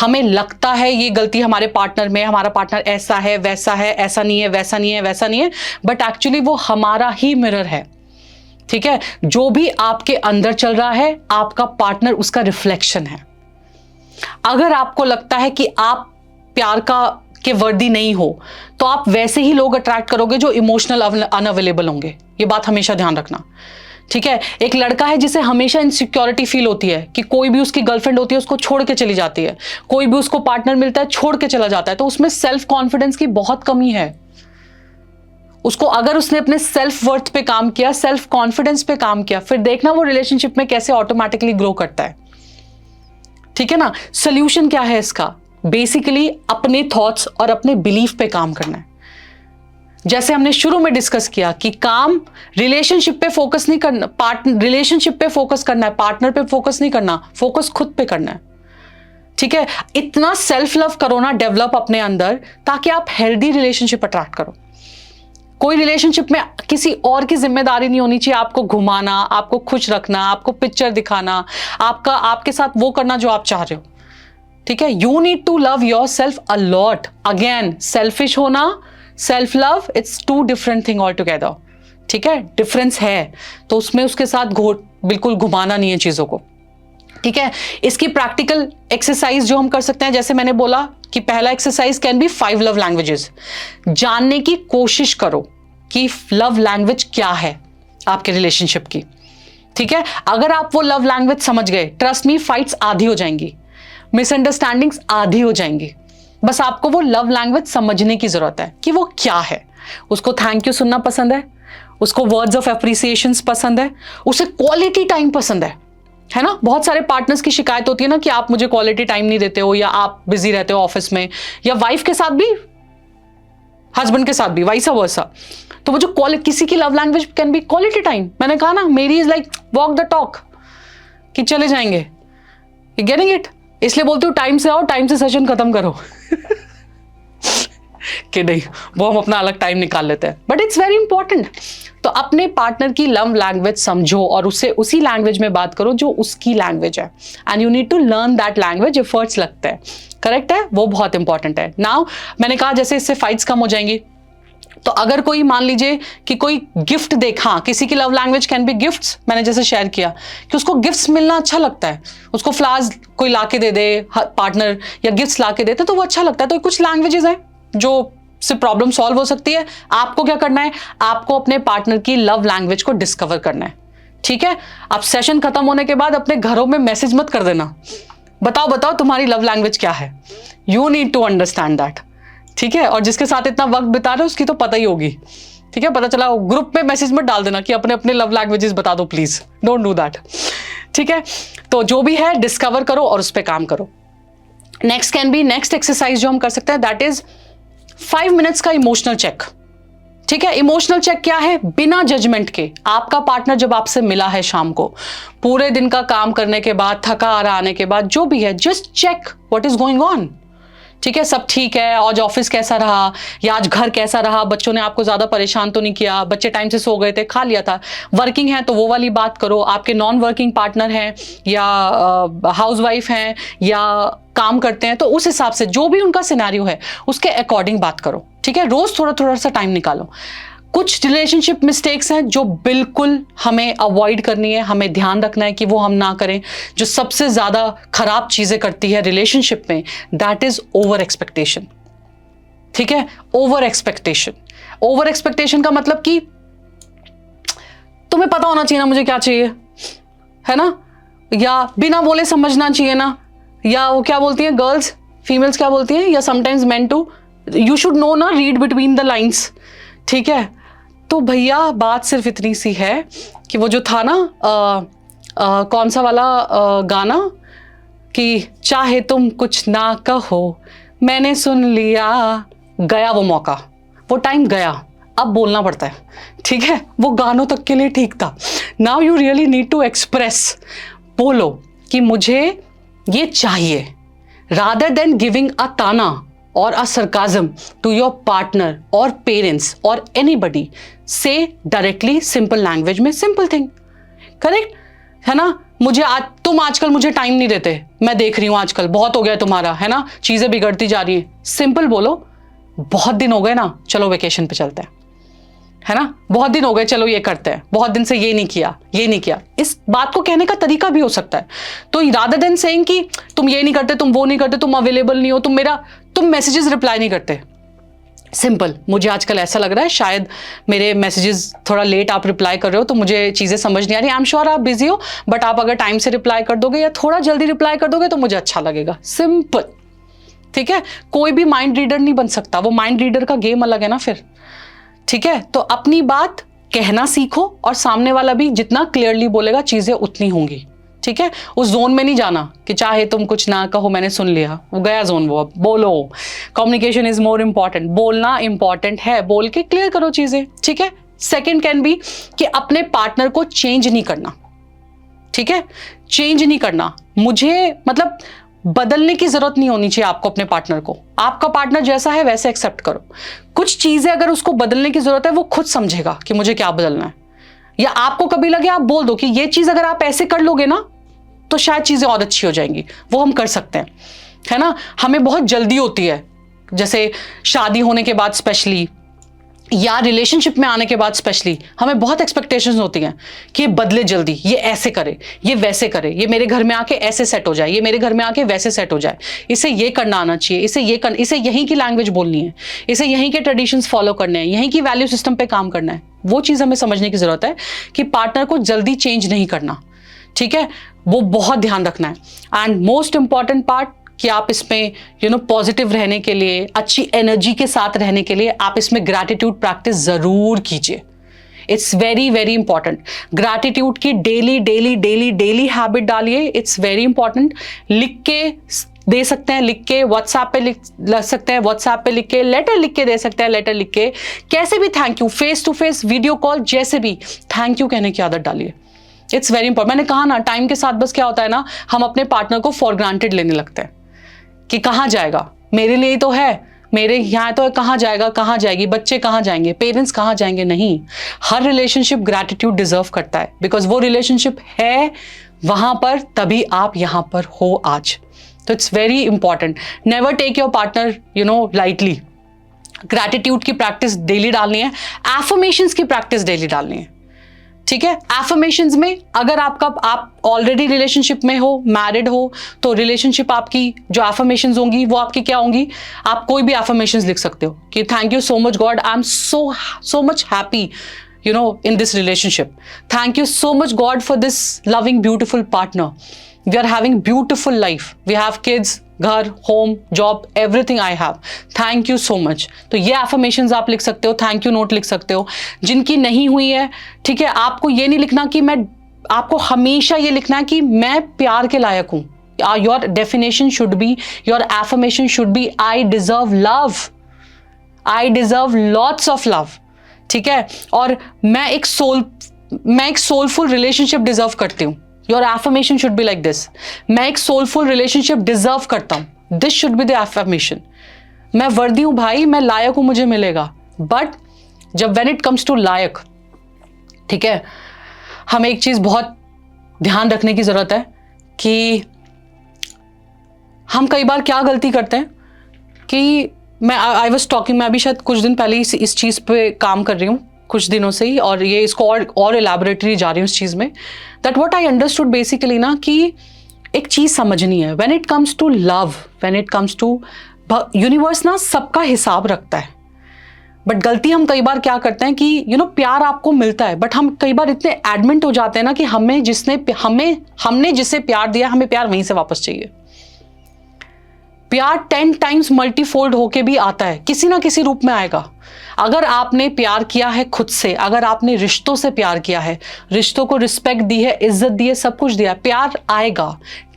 हमें लगता है ये गलती हमारे पार्टनर में, हमारा पार्टनर ऐसा है, वैसा है, ऐसा नहीं है, वैसा नहीं है, वैसा नहीं है, बट एक्चुअली वो हमारा ही मिरर है, ठीक है? जो भी आपके अंदर चल रहा है, आपका पार्टनर उसका रिफ्लेक्शन है। अगर आपको लगता है कि आप प्यार के वर्दी नहीं हो, तो आप वैसे ही लोग अट्रैक्ट करोगे जो इमोशनल अनअवेलेबल होंगे। ये बात हमेशा ध्यान रखना, ठीक है? एक लड़का है जिसे हमेशा इनसिक्योरिटी फील होती है कि कोई भी उसकी गर्लफ्रेंड होती है उसको छोड़ के चली जाती है, कोई भी उसको पार्टनर मिलता है छोड़ के चला जाता है, तो उसमें सेल्फ कॉन्फिडेंस की बहुत कमी है। उसको, अगर उसने अपने सेल्फ वर्थ पे काम किया, सेल्फ कॉन्फिडेंस पे काम किया, फिर देखना वो रिलेशनशिप में कैसे ऑटोमेटिकली ग्रो करता है, ठीक है ना? सोल्यूशन क्या है इसका? बेसिकली अपने थॉट्स और अपने बिलीफ पे काम करना है। जैसे हमने शुरू में डिस्कस किया कि काम रिलेशनशिप पे फोकस नहीं करना, रिलेशनशिप पे फोकस करना है, पार्टनर पे फोकस नहीं करना, फोकस खुद पे करना है, ठीक है? इतना सेल्फ लव करो ना डेवलप अपने अंदर, ताकि आप हेल्दी रिलेशनशिप अट्रैक्ट करो। कोई रिलेशनशिप में किसी और की जिम्मेदारी नहीं होनी चाहिए आपको घुमाना, आपको खुश रखना, आपको पिक्चर दिखाना, आपके साथ वो करना जो आप चाह रहे हो, ठीक है? You need to love your self a lot. Again, selfish होना, self love, it's 2 different thing all together, ठीक है? डिफरेंस है, तो उसमें उसके साथ बिल्कुल घुमाना नहीं है चीजों को, ठीक है? इसकी प्रैक्टिकल एक्सरसाइज जो हम कर सकते हैं, जैसे मैंने बोला कि पहला exercise can be 5 love languages. जानने की कोशिश करो कि लव लैंग्वेज क्या है आपके रिलेशनशिप की, ठीक है? अगर आप वो लव लैंग्वेज समझ गए, ट्रस्ट मी, फाइट्स आधी हो जाएंगी, मिसअंडरस्टैंडिंग्स आधी हो जाएंगी। बस आपको वो लव लैंग्वेज समझने की जरूरत है कि वो क्या है। उसको थैंक यू सुनना पसंद है, उसको वर्ड्स ऑफ एप्रिसिएशन पसंद है, उसे क्वालिटी टाइम पसंद है ना? बहुत सारे पार्टनर्स की शिकायत होती है ना कि आप मुझे क्वालिटी टाइम नहीं देते हो, या आप बिजी रहते हो ऑफिस में, या वाइफ के साथ भी, हस्बैंड के साथ भी, वाइस वर्सा। तो वो जो किसी की love language can be quality time. मैंने कहा ना, मेरी is like walk the talk, कि चले जाएंगे, गेटिंग इट? इसलिए बोलती हूँ टाइम से आओ, टाइम से सेशन खत्म करो। कि नहीं, वो हम अपना अलग टाइम निकाल लेते हैं, बट इट्स वेरी इंपॉर्टेंट। तो अपने पार्टनर की लव लैंग्वेज समझो और उससे उसी लैंग्वेज में बात करो जो उसकी लैंग्वेज है, and you need to learn that language. Efforts लगते हैं, करेक्ट है, वो बहुत इंपॉर्टेंट है। नाउ मैंने कहा जैसे इससे फाइट्स कम हो जाएंगी, तो अगर कोई मान लीजिए कि कोई गिफ्ट देखा, किसी की love language can be gifts, मैंने जैसे शेयर किया कि उसको गिफ्ट्स मिलना अच्छा लगता है, उसको फ्लावर्स कोई लाके दे दे पार्टनर या गिफ्ट्स लाके देते तो वो अच्छा लगता है। तो कुछ लैंग्वेजेस हैं जो से प्रॉब्लम सॉल्व हो सकती है। आपको क्या करना है, आपको अपने पार्टनर की लव लैंग्वेज को डिस्कवर करना है, ठीक है। अब सेशन खत्म होने के बाद अपने घरों में मैसेज मत कर देना, बताओ बताओ तुम्हारी लव लैंग्वेज क्या है। You need to understand that, ठीक है। और जिसके साथ इतना वक्त बिता रहे हो उसकी तो पता ही होगी, ठीक है। पता चला ग्रुप में मैसेज मत डाल देना कि अपने अपने लव लैंग्वेजेस बता दो प्लीज, डोंट डू दैट, ठीक है। तो जो भी है डिस्कवर करो और उस पर काम करो। नेक्स्ट एक्सरसाइज जो हम कर सकते हैं दैट इज 5 मिनट्स का इमोशनल चेक, ठीक है। इमोशनल चेक क्या है, बिना जजमेंट के। आपका पार्टनर जब आपसे मिला है शाम को, पूरे दिन का काम करने के बाद, थका हारा आने के बाद, जो भी है, just check what is going on, ठीक है। सब ठीक है, आज ऑफिस कैसा रहा, या आज घर कैसा रहा, बच्चों ने आपको ज्यादा परेशान तो नहीं किया, बच्चे टाइम से सो गए थे, खा लिया था। वर्किंग है तो वो वाली बात करो, आपके नॉन वर्किंग पार्टनर हैं या हाउसवाइफ हैं या काम करते हैं, तो उस हिसाब से जो भी उनका सिनेरियो है उसके अकॉर्डिंग बात करो, ठीक है। रोज थोड़ा थोड़ा सा टाइम निकालो। कुछ रिलेशनशिप मिस्टेक्स हैं जो बिल्कुल हमें अवॉइड करनी है, हमें ध्यान रखना है कि वो हम ना करें। जो सबसे ज्यादा खराब चीजें करती है रिलेशनशिप में, दैट इज ओवर एक्सपेक्टेशन, ठीक है। ओवर एक्सपेक्टेशन का मतलब कि तुम्हें पता होना चाहिए ना मुझे क्या चाहिए, है ना, या बिना बोले समझना चाहिए ना, या वो क्या बोलती हैं गर्ल्स, फीमेल्स क्या बोलती हैं, या sometimes men too, you should know ना, रीड बिटवीन द लाइन्स, ठीक है। तो भैया बात सिर्फ इतनी सी है कि वो जो था ना कौन सा वाला गाना कि चाहे तुम कुछ ना कहो मैंने सुन लिया, गया वो मौका, वो टाइम गया, अब बोलना पड़ता है, ठीक है। वो गानों तक के लिए ठीक था, now you really need to express, बोलो कि मुझे ये चाहिए, रादर देन गिविंग अ ताना or a sarcasm to your partner or parents or anybody, say directly simple language में simple thing, correct है ना। मुझे तुम आजकल मुझे टाइम नहीं देते, मैं देख रही हूँ आजकल बहुत हो गया तुम्हारा, है ना, चीजें बिगड़ती जा रही हैं, सिंपल बोलो। बहुत दिन हो गए ना, चलो वेकेशन पे चलते हैं, है ना, बहुत दिन हो गए, चलो ये करते हैं, बहुत दिन से ये नहीं किया। इस बात को कहने का तरीका भी हो सकता है। तो रादर देन सेइंग कि तुम ये नहीं करते, तुम वो नहीं करते, तुम अवेलेबल नहीं हो, तुम मैसेजेस रिप्लाई नहीं करते, सिंपल, मुझे आजकल ऐसा लग रहा है शायद मेरे मैसेजेस थोड़ा लेट आप रिप्लाई कर रहे हो तो मुझे चीजें समझ नहीं आ रही, आई एम श्योर आप बिजी हो, बट आप अगर टाइम से रिप्लाई कर दोगे या थोड़ा जल्दी रिप्लाई कर दोगे तो मुझे अच्छा लगेगा, सिंपल, ठीक है। कोई भी माइंड रीडर नहीं बन सकता, वो माइंड रीडर का गेम अलग है ना फिर, ठीक है। तो अपनी बात कहना सीखो और सामने वाला भी जितना क्लियरली बोलेगा चीजें उतनी होंगी, ठीक है। उस जोन में नहीं जाना कि चाहे तुम कुछ ना कहो मैंने सुन लिया, वो गया जोन, वो अब बोलो। कम्युनिकेशन इज मोर इंपॉर्टेंट, बोलना इंपॉर्टेंट है, बोल के क्लियर करो चीजें, ठीक है। सेकंड कैन बी कि अपने पार्टनर को चेंज नहीं करना, ठीक है, चेंज नहीं करना। मुझे मतलब बदलने की जरूरत नहीं होनी चाहिए आपको अपने पार्टनर को, आपका पार्टनर जैसा है वैसे एक्सेप्ट करो। कुछ चीजें अगर उसको बदलने की जरूरत है वो खुद समझेगा कि मुझे क्या बदलना है, या आपको कभी लगे आप बोल दो कि ये चीज अगर आप ऐसे कर लोगे ना तो शायद चीजें और अच्छी हो जाएंगी, वो हम कर सकते हैं, है ना। हमें बहुत जल्दी होती है, जैसे शादी होने के बाद स्पेशली या रिलेशनशिप में आने के बाद स्पेशली हमें बहुत एक्सपेक्टेशंस होती हैं कि ये बदले जल्दी, ये ऐसे करे, ये वैसे करे, ये मेरे घर में आके ऐसे सेट हो जाए, ये मेरे घर में आके वैसे सेट हो जाए, इसे ये करना आना चाहिए, इसे यहीं की लैंग्वेज बोलनी है, इसे यहीं के ट्रेडिशंस फॉलो करने हैं, यहीं की वैल्यू सिस्टम पे काम करना है। वो चीज़ हमें समझने की जरूरत है कि पार्टनर को जल्दी चेंज नहीं करना, ठीक है, वो बहुत ध्यान रखना है। एंड मोस्ट इंपॉर्टेंट पार्ट कि आप इसमें पॉजिटिव रहने के लिए, अच्छी एनर्जी के साथ रहने के लिए आप इसमें ग्रैटिट्यूड प्रैक्टिस जरूर कीजिए। It's very very important. Gratitude की डेली हैबिट डालिए, इट्स वेरी इंपॉर्टेंट। लिख के दे सकते हैं, लिख के व्हाट्सएप पे लिख सकते हैं, व्हाट्सएप पे लिख के, लेटर लिख के दे सकते हैं, लेटर लिख के, कैसे भी thank you, face to face, video call, जैसे भी थैंक यू कहने की आदत डालिए। It's very important. मैंने कहा ना, टाइम के साथ बस क्या होता है ना, हम अपने पार्टनर को फॉर ग्रांटेड लेने लगते हैं कि कहाँ जाएगा, मेरे लिए ही तो है, मेरे यहाँ तो कहाँ जाएगा, कहाँ जाएगी, बच्चे कहाँ जाएंगे, पेरेंट्स कहाँ जाएंगे, नहीं। हर रिलेशनशिप ग्रैटिट्यूड डिजर्व करता है, बिकॉज वो रिलेशनशिप है वहां पर, तभी आप यहाँ पर हो आज। तो it's very important, never take your partner lightly. Gratitude की प्रैक्टिस डेली डालनी है, एफर्मेशंस की प्रैक्टिस डेली डालनी है, ठीक है। एफर्मेशंस में अगर आप ऑलरेडी रिलेशनशिप में हो, मैरिड हो, तो रिलेशनशिप आपकी जो एफर्मेशंस होंगी वो आपकी क्या होंगी, आप कोई भी एफर्मेशंस लिख सकते हो कि thank you so much God, I am so much happy in this relationship. Thank you so much God for this loving, beautiful partner. We are having beautiful life. We have kids, घर, home, job, everything I have. Thank you so much. तो ये affirmations आप लिख सकते हो, thank you note लिख सकते हो। जिनकी नहीं हुई है, ठीक है, आपको ये नहीं लिखना कि आपको हमेशा ये लिखना है कि मैं प्यार के लायक हूँ। Your definition should be, your affirmation should be, I deserve love. I deserve lots of love. ठीक है, और मैं एक सोलफुल रिलेशनशिप डिजर्व करती हूँ। Your affirmation should be like this, मैं एक सोलफुल रिलेशनशिप डिजर्व करता हूँ। This should be the affirmation. मैं वर्दी हूँ भाई, मैं लायक हूँ, मुझे मिलेगा। बट जब when it comes to like, ठीक है, हमें एक चीज बहुत ध्यान रखने की जरूरत है कि हम कई बार क्या गलती करते हैं कि आई वॉज टॉकिंग, मैं अभी शायद कुछ दिन पहले इस चीज़ पे काम कर रही हूँ, कुछ दिनों से ही, और ये इसको और एलैबोरेटरी जा रही हूँ इस चीज़ में, that what I understood basically ना, कि एक चीज़ समझनी है। When it comes to love, when it comes to universe ना सबका हिसाब रखता है। बट गलती हम कई बार क्या करते हैं कि प्यार आपको मिलता है, बट हम कई बार इतने एडमेंट हो जाते हैं ना कि हमने जिसे प्यार दिया, हमें प्यार वहीं से वापस चाहिए। प्यार 10 टाइम्स मल्टीफोल्ड होके भी आता है, किसी ना किसी रूप में आएगा। अगर आपने प्यार किया है खुद से, अगर आपने रिश्तों से प्यार किया है, रिश्तों को रिस्पेक्ट दी है, इज्जत दी है, सब कुछ दिया, प्यार आएगा,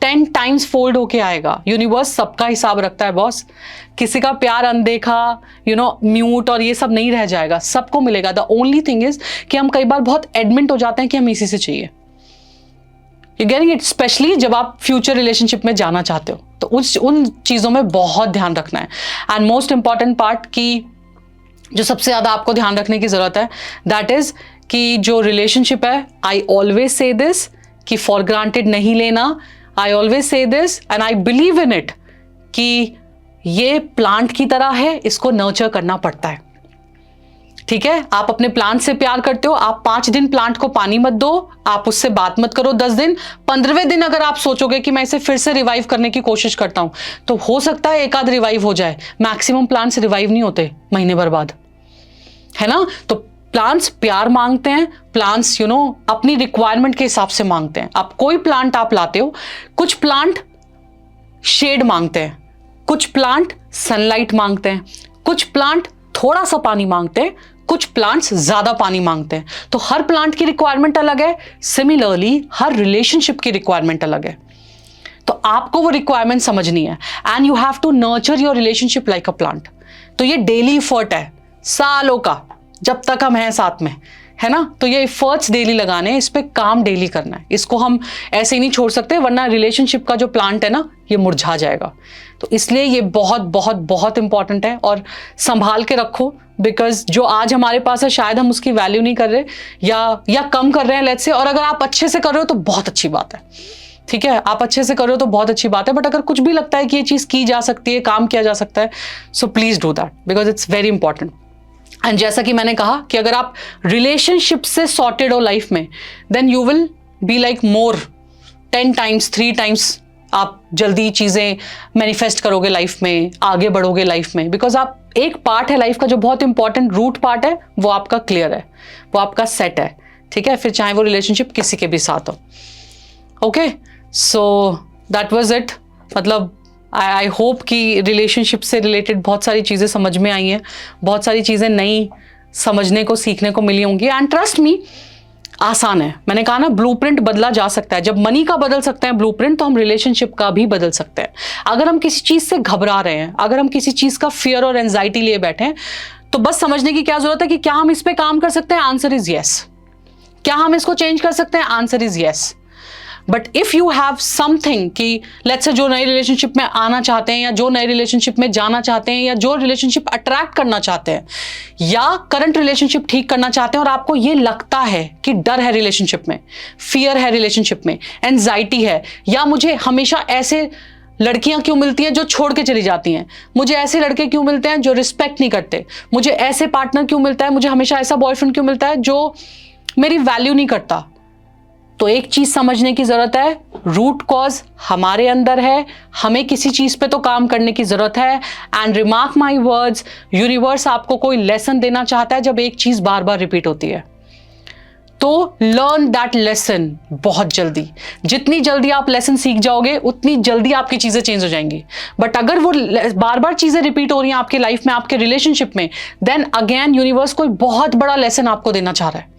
10 टाइम्स फोल्ड होके आएगा। यूनिवर्स सबका हिसाब रखता है बॉस। किसी का प्यार अनदेखा, म्यूट और ये सब नहीं रह जाएगा, सबको मिलेगा। द ओनली थिंग इज कि हम कई बार बहुत एडमेंट हो जाते हैं कि हम इसी से चाहिए। You getting it? स्पेशली जब आप फ्यूचर रिलेशनशिप में जाना चाहते हो, तो उन चीज़ों में बहुत ध्यान रखना है। एंड मोस्ट इंपॉर्टेंट पार्ट की जो सबसे ज़्यादा आपको ध्यान रखने की ज़रूरत है, दैट इज़ कि जो रिलेशनशिप है, आई ऑलवेज से दिस कि फॉर ग्रांटेड नहीं लेना। I always say this and I believe in it कि ये प्लांट की तरह है, इसको नर्चर करना पड़ता है। ठीक है, आप अपने प्लांट से प्यार करते हो, आप 5 दिन प्लांट को पानी मत दो, आप उससे बात मत करो 10 दिन, 15वें दिन अगर आप सोचोगे कि मैं इसे फिर से रिवाइव करने की कोशिश करता हूं, तो हो सकता है एक आध रिवाइव हो जाए। मैक्सिमम प्लांट्स रिवाइव नहीं होते महीने भर बाद, है ना। तो प्लांट्स प्यार मांगते हैं, प्लांट्स अपनी रिक्वायरमेंट के हिसाब से मांगते हैं। अब कोई प्लांट आप लाते हो, कुछ प्लांट शेड मांगते हैं, कुछ प्लांट सनलाइट मांगते हैं, कुछ प्लांट थोड़ा सा पानी मांगते हैं, कुछ प्लांट्स ज्यादा पानी मांगते हैं। तो हर प्लांट की रिक्वायरमेंट अलग है। सिमिलरली हर रिलेशनशिप की रिक्वायरमेंट अलग है। तो आपको वो रिक्वायरमेंट समझनी है and you have to nurture your relationship like a plant. तो ये डेली एफर्ट है, सालों का, जब तक हम हैं साथ में, है ना। तो ये एफर्ट्स डेली लगाने हैं, इस पे काम डेली करना है। इसको हम ऐसे ही नहीं छोड़ सकते, वरना रिलेशनशिप का जो प्लांट है ना, ये मुरझा जाएगा। तो इसलिए ये बहुत बहुत बहुत इंपॉर्टेंट है और संभाल के रखो, बिकॉज जो आज हमारे पास है शायद हम उसकी वैल्यू नहीं कर रहे या कम कर रहे हैं, लेट्स से। और अगर आप अच्छे से कर रहे हो तो बहुत अच्छी बात है, ठीक है, आप अच्छे से कर रहे हो तो बहुत अच्छी बात है। बट अगर कुछ भी लगता है कि ये चीज़ की जा सकती है, काम किया जा सकता है, so please do that, because it's very important. And जैसा कि मैंने कहा कि अगर आप रिलेशनशिप से सॉर्टेड हो लाइफ में, then you will be like more 10 times 3 times आप जल्दी चीज़ें मैनिफेस्ट करोगे लाइफ में, आगे बढ़ोगे लाइफ में। बिकॉज आप एक पार्ट है लाइफ का जो बहुत इंपॉर्टेंट रूट पार्ट है, वो आपका क्लियर है, वो आपका सेट है, ठीक है। फिर चाहे वो रिलेशनशिप किसी के भी साथ हो। Okay, so that was it. मतलब आई होप कि रिलेशनशिप से रिलेटेड बहुत सारी चीज़ें समझ में आई हैं, बहुत सारी चीज़ें नई समझने को सीखने को मिली होंगी। एंड ट्रस्ट मी, आसान है। मैंने कहा ना, ब्लूप्रिंट बदला जा सकता है। जब मनी का बदल सकते हैं ब्लूप्रिंट, तो हम रिलेशनशिप का भी बदल सकते हैं। अगर हम किसी चीज़ से घबरा रहे हैं, अगर हम किसी चीज़ का फियर और एंजाइटी लिए बैठे हैं, तो बस समझने की क्या जरूरत है कि क्या हम इस पे काम कर सकते हैं? Answer is yes. क्या हम इसको चेंज कर सकते हैं? Answer is yes. But if you have something कि लेट्स से जो नए रिलेशनशिप में आना चाहते हैं या जो नए रिलेशनशिप में जाना चाहते हैं या जो रिलेशनशिप अट्रैक्ट करना चाहते हैं या करंट रिलेशनशिप ठीक करना चाहते हैं और आपको ये लगता है कि डर है रिलेशनशिप में, फियर है रिलेशनशिप में, एंजाइटी है, या मुझे हमेशा ऐसे लड़कियां क्यों मिलती हैं जो छोड़ के चली जाती हैं, मुझे ऐसे लड़के क्यों मिलते हैं जो रिस्पेक्ट नहीं करते, मुझे ऐसे पार्टनर क्यों मिलता है, मुझे हमेशा ऐसा बॉयफ्रेंड क्यों मिलता है जो मेरी वैल्यू नहीं करता, तो एक चीज समझने की जरूरत है, रूट कॉज हमारे अंदर है, हमें किसी चीज पे तो काम करने की जरूरत है। And remark my words, universe आपको कोई लेसन देना चाहता है जब एक चीज बार बार रिपीट होती है, तो लर्न दैट लेसन बहुत जल्दी। जितनी जल्दी आप लेसन सीख जाओगे उतनी जल्दी आपकी चीजें चेंज हो जाएंगी। बट अगर वो बार बार चीजें रिपीट हो रही हैं आपके लाइफ में, आपके रिलेशनशिप में, देन अगेन यूनिवर्स कोई बहुत बड़ा लेसन आपको देना चाह रहा है।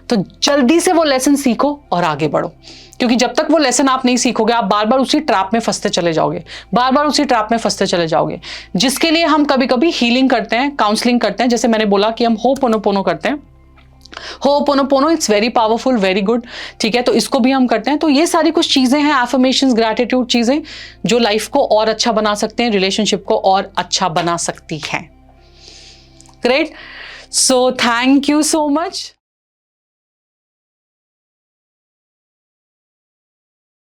तो जल्दी से वो लेसन सीखो और आगे बढ़ो, क्योंकि जब तक वो लेसन आप नहीं सीखोगे आप बार बार उसी ट्रैप में फंसते चले जाओगे, बार बार उसी ट्रैप में फंसते चले जाओगे। जिसके लिए हम कभी कभी हीलिंग करते हैं, काउंसलिंग करते हैं, जैसे मैंने बोला कि हम होपोनोपोनो करते हैं। Ho'oponopono it's very powerful, very good, ठीक है, तो इसको भी हम करते हैं। तो ये सारी कुछ चीजें हैं, एफर्मेशंस, ग्रैटिट्यूड, चीजें जो लाइफ को और अच्छा बना सकते हैं, रिलेशनशिप को और अच्छा बना सकती हैं। Great, so thank you so much.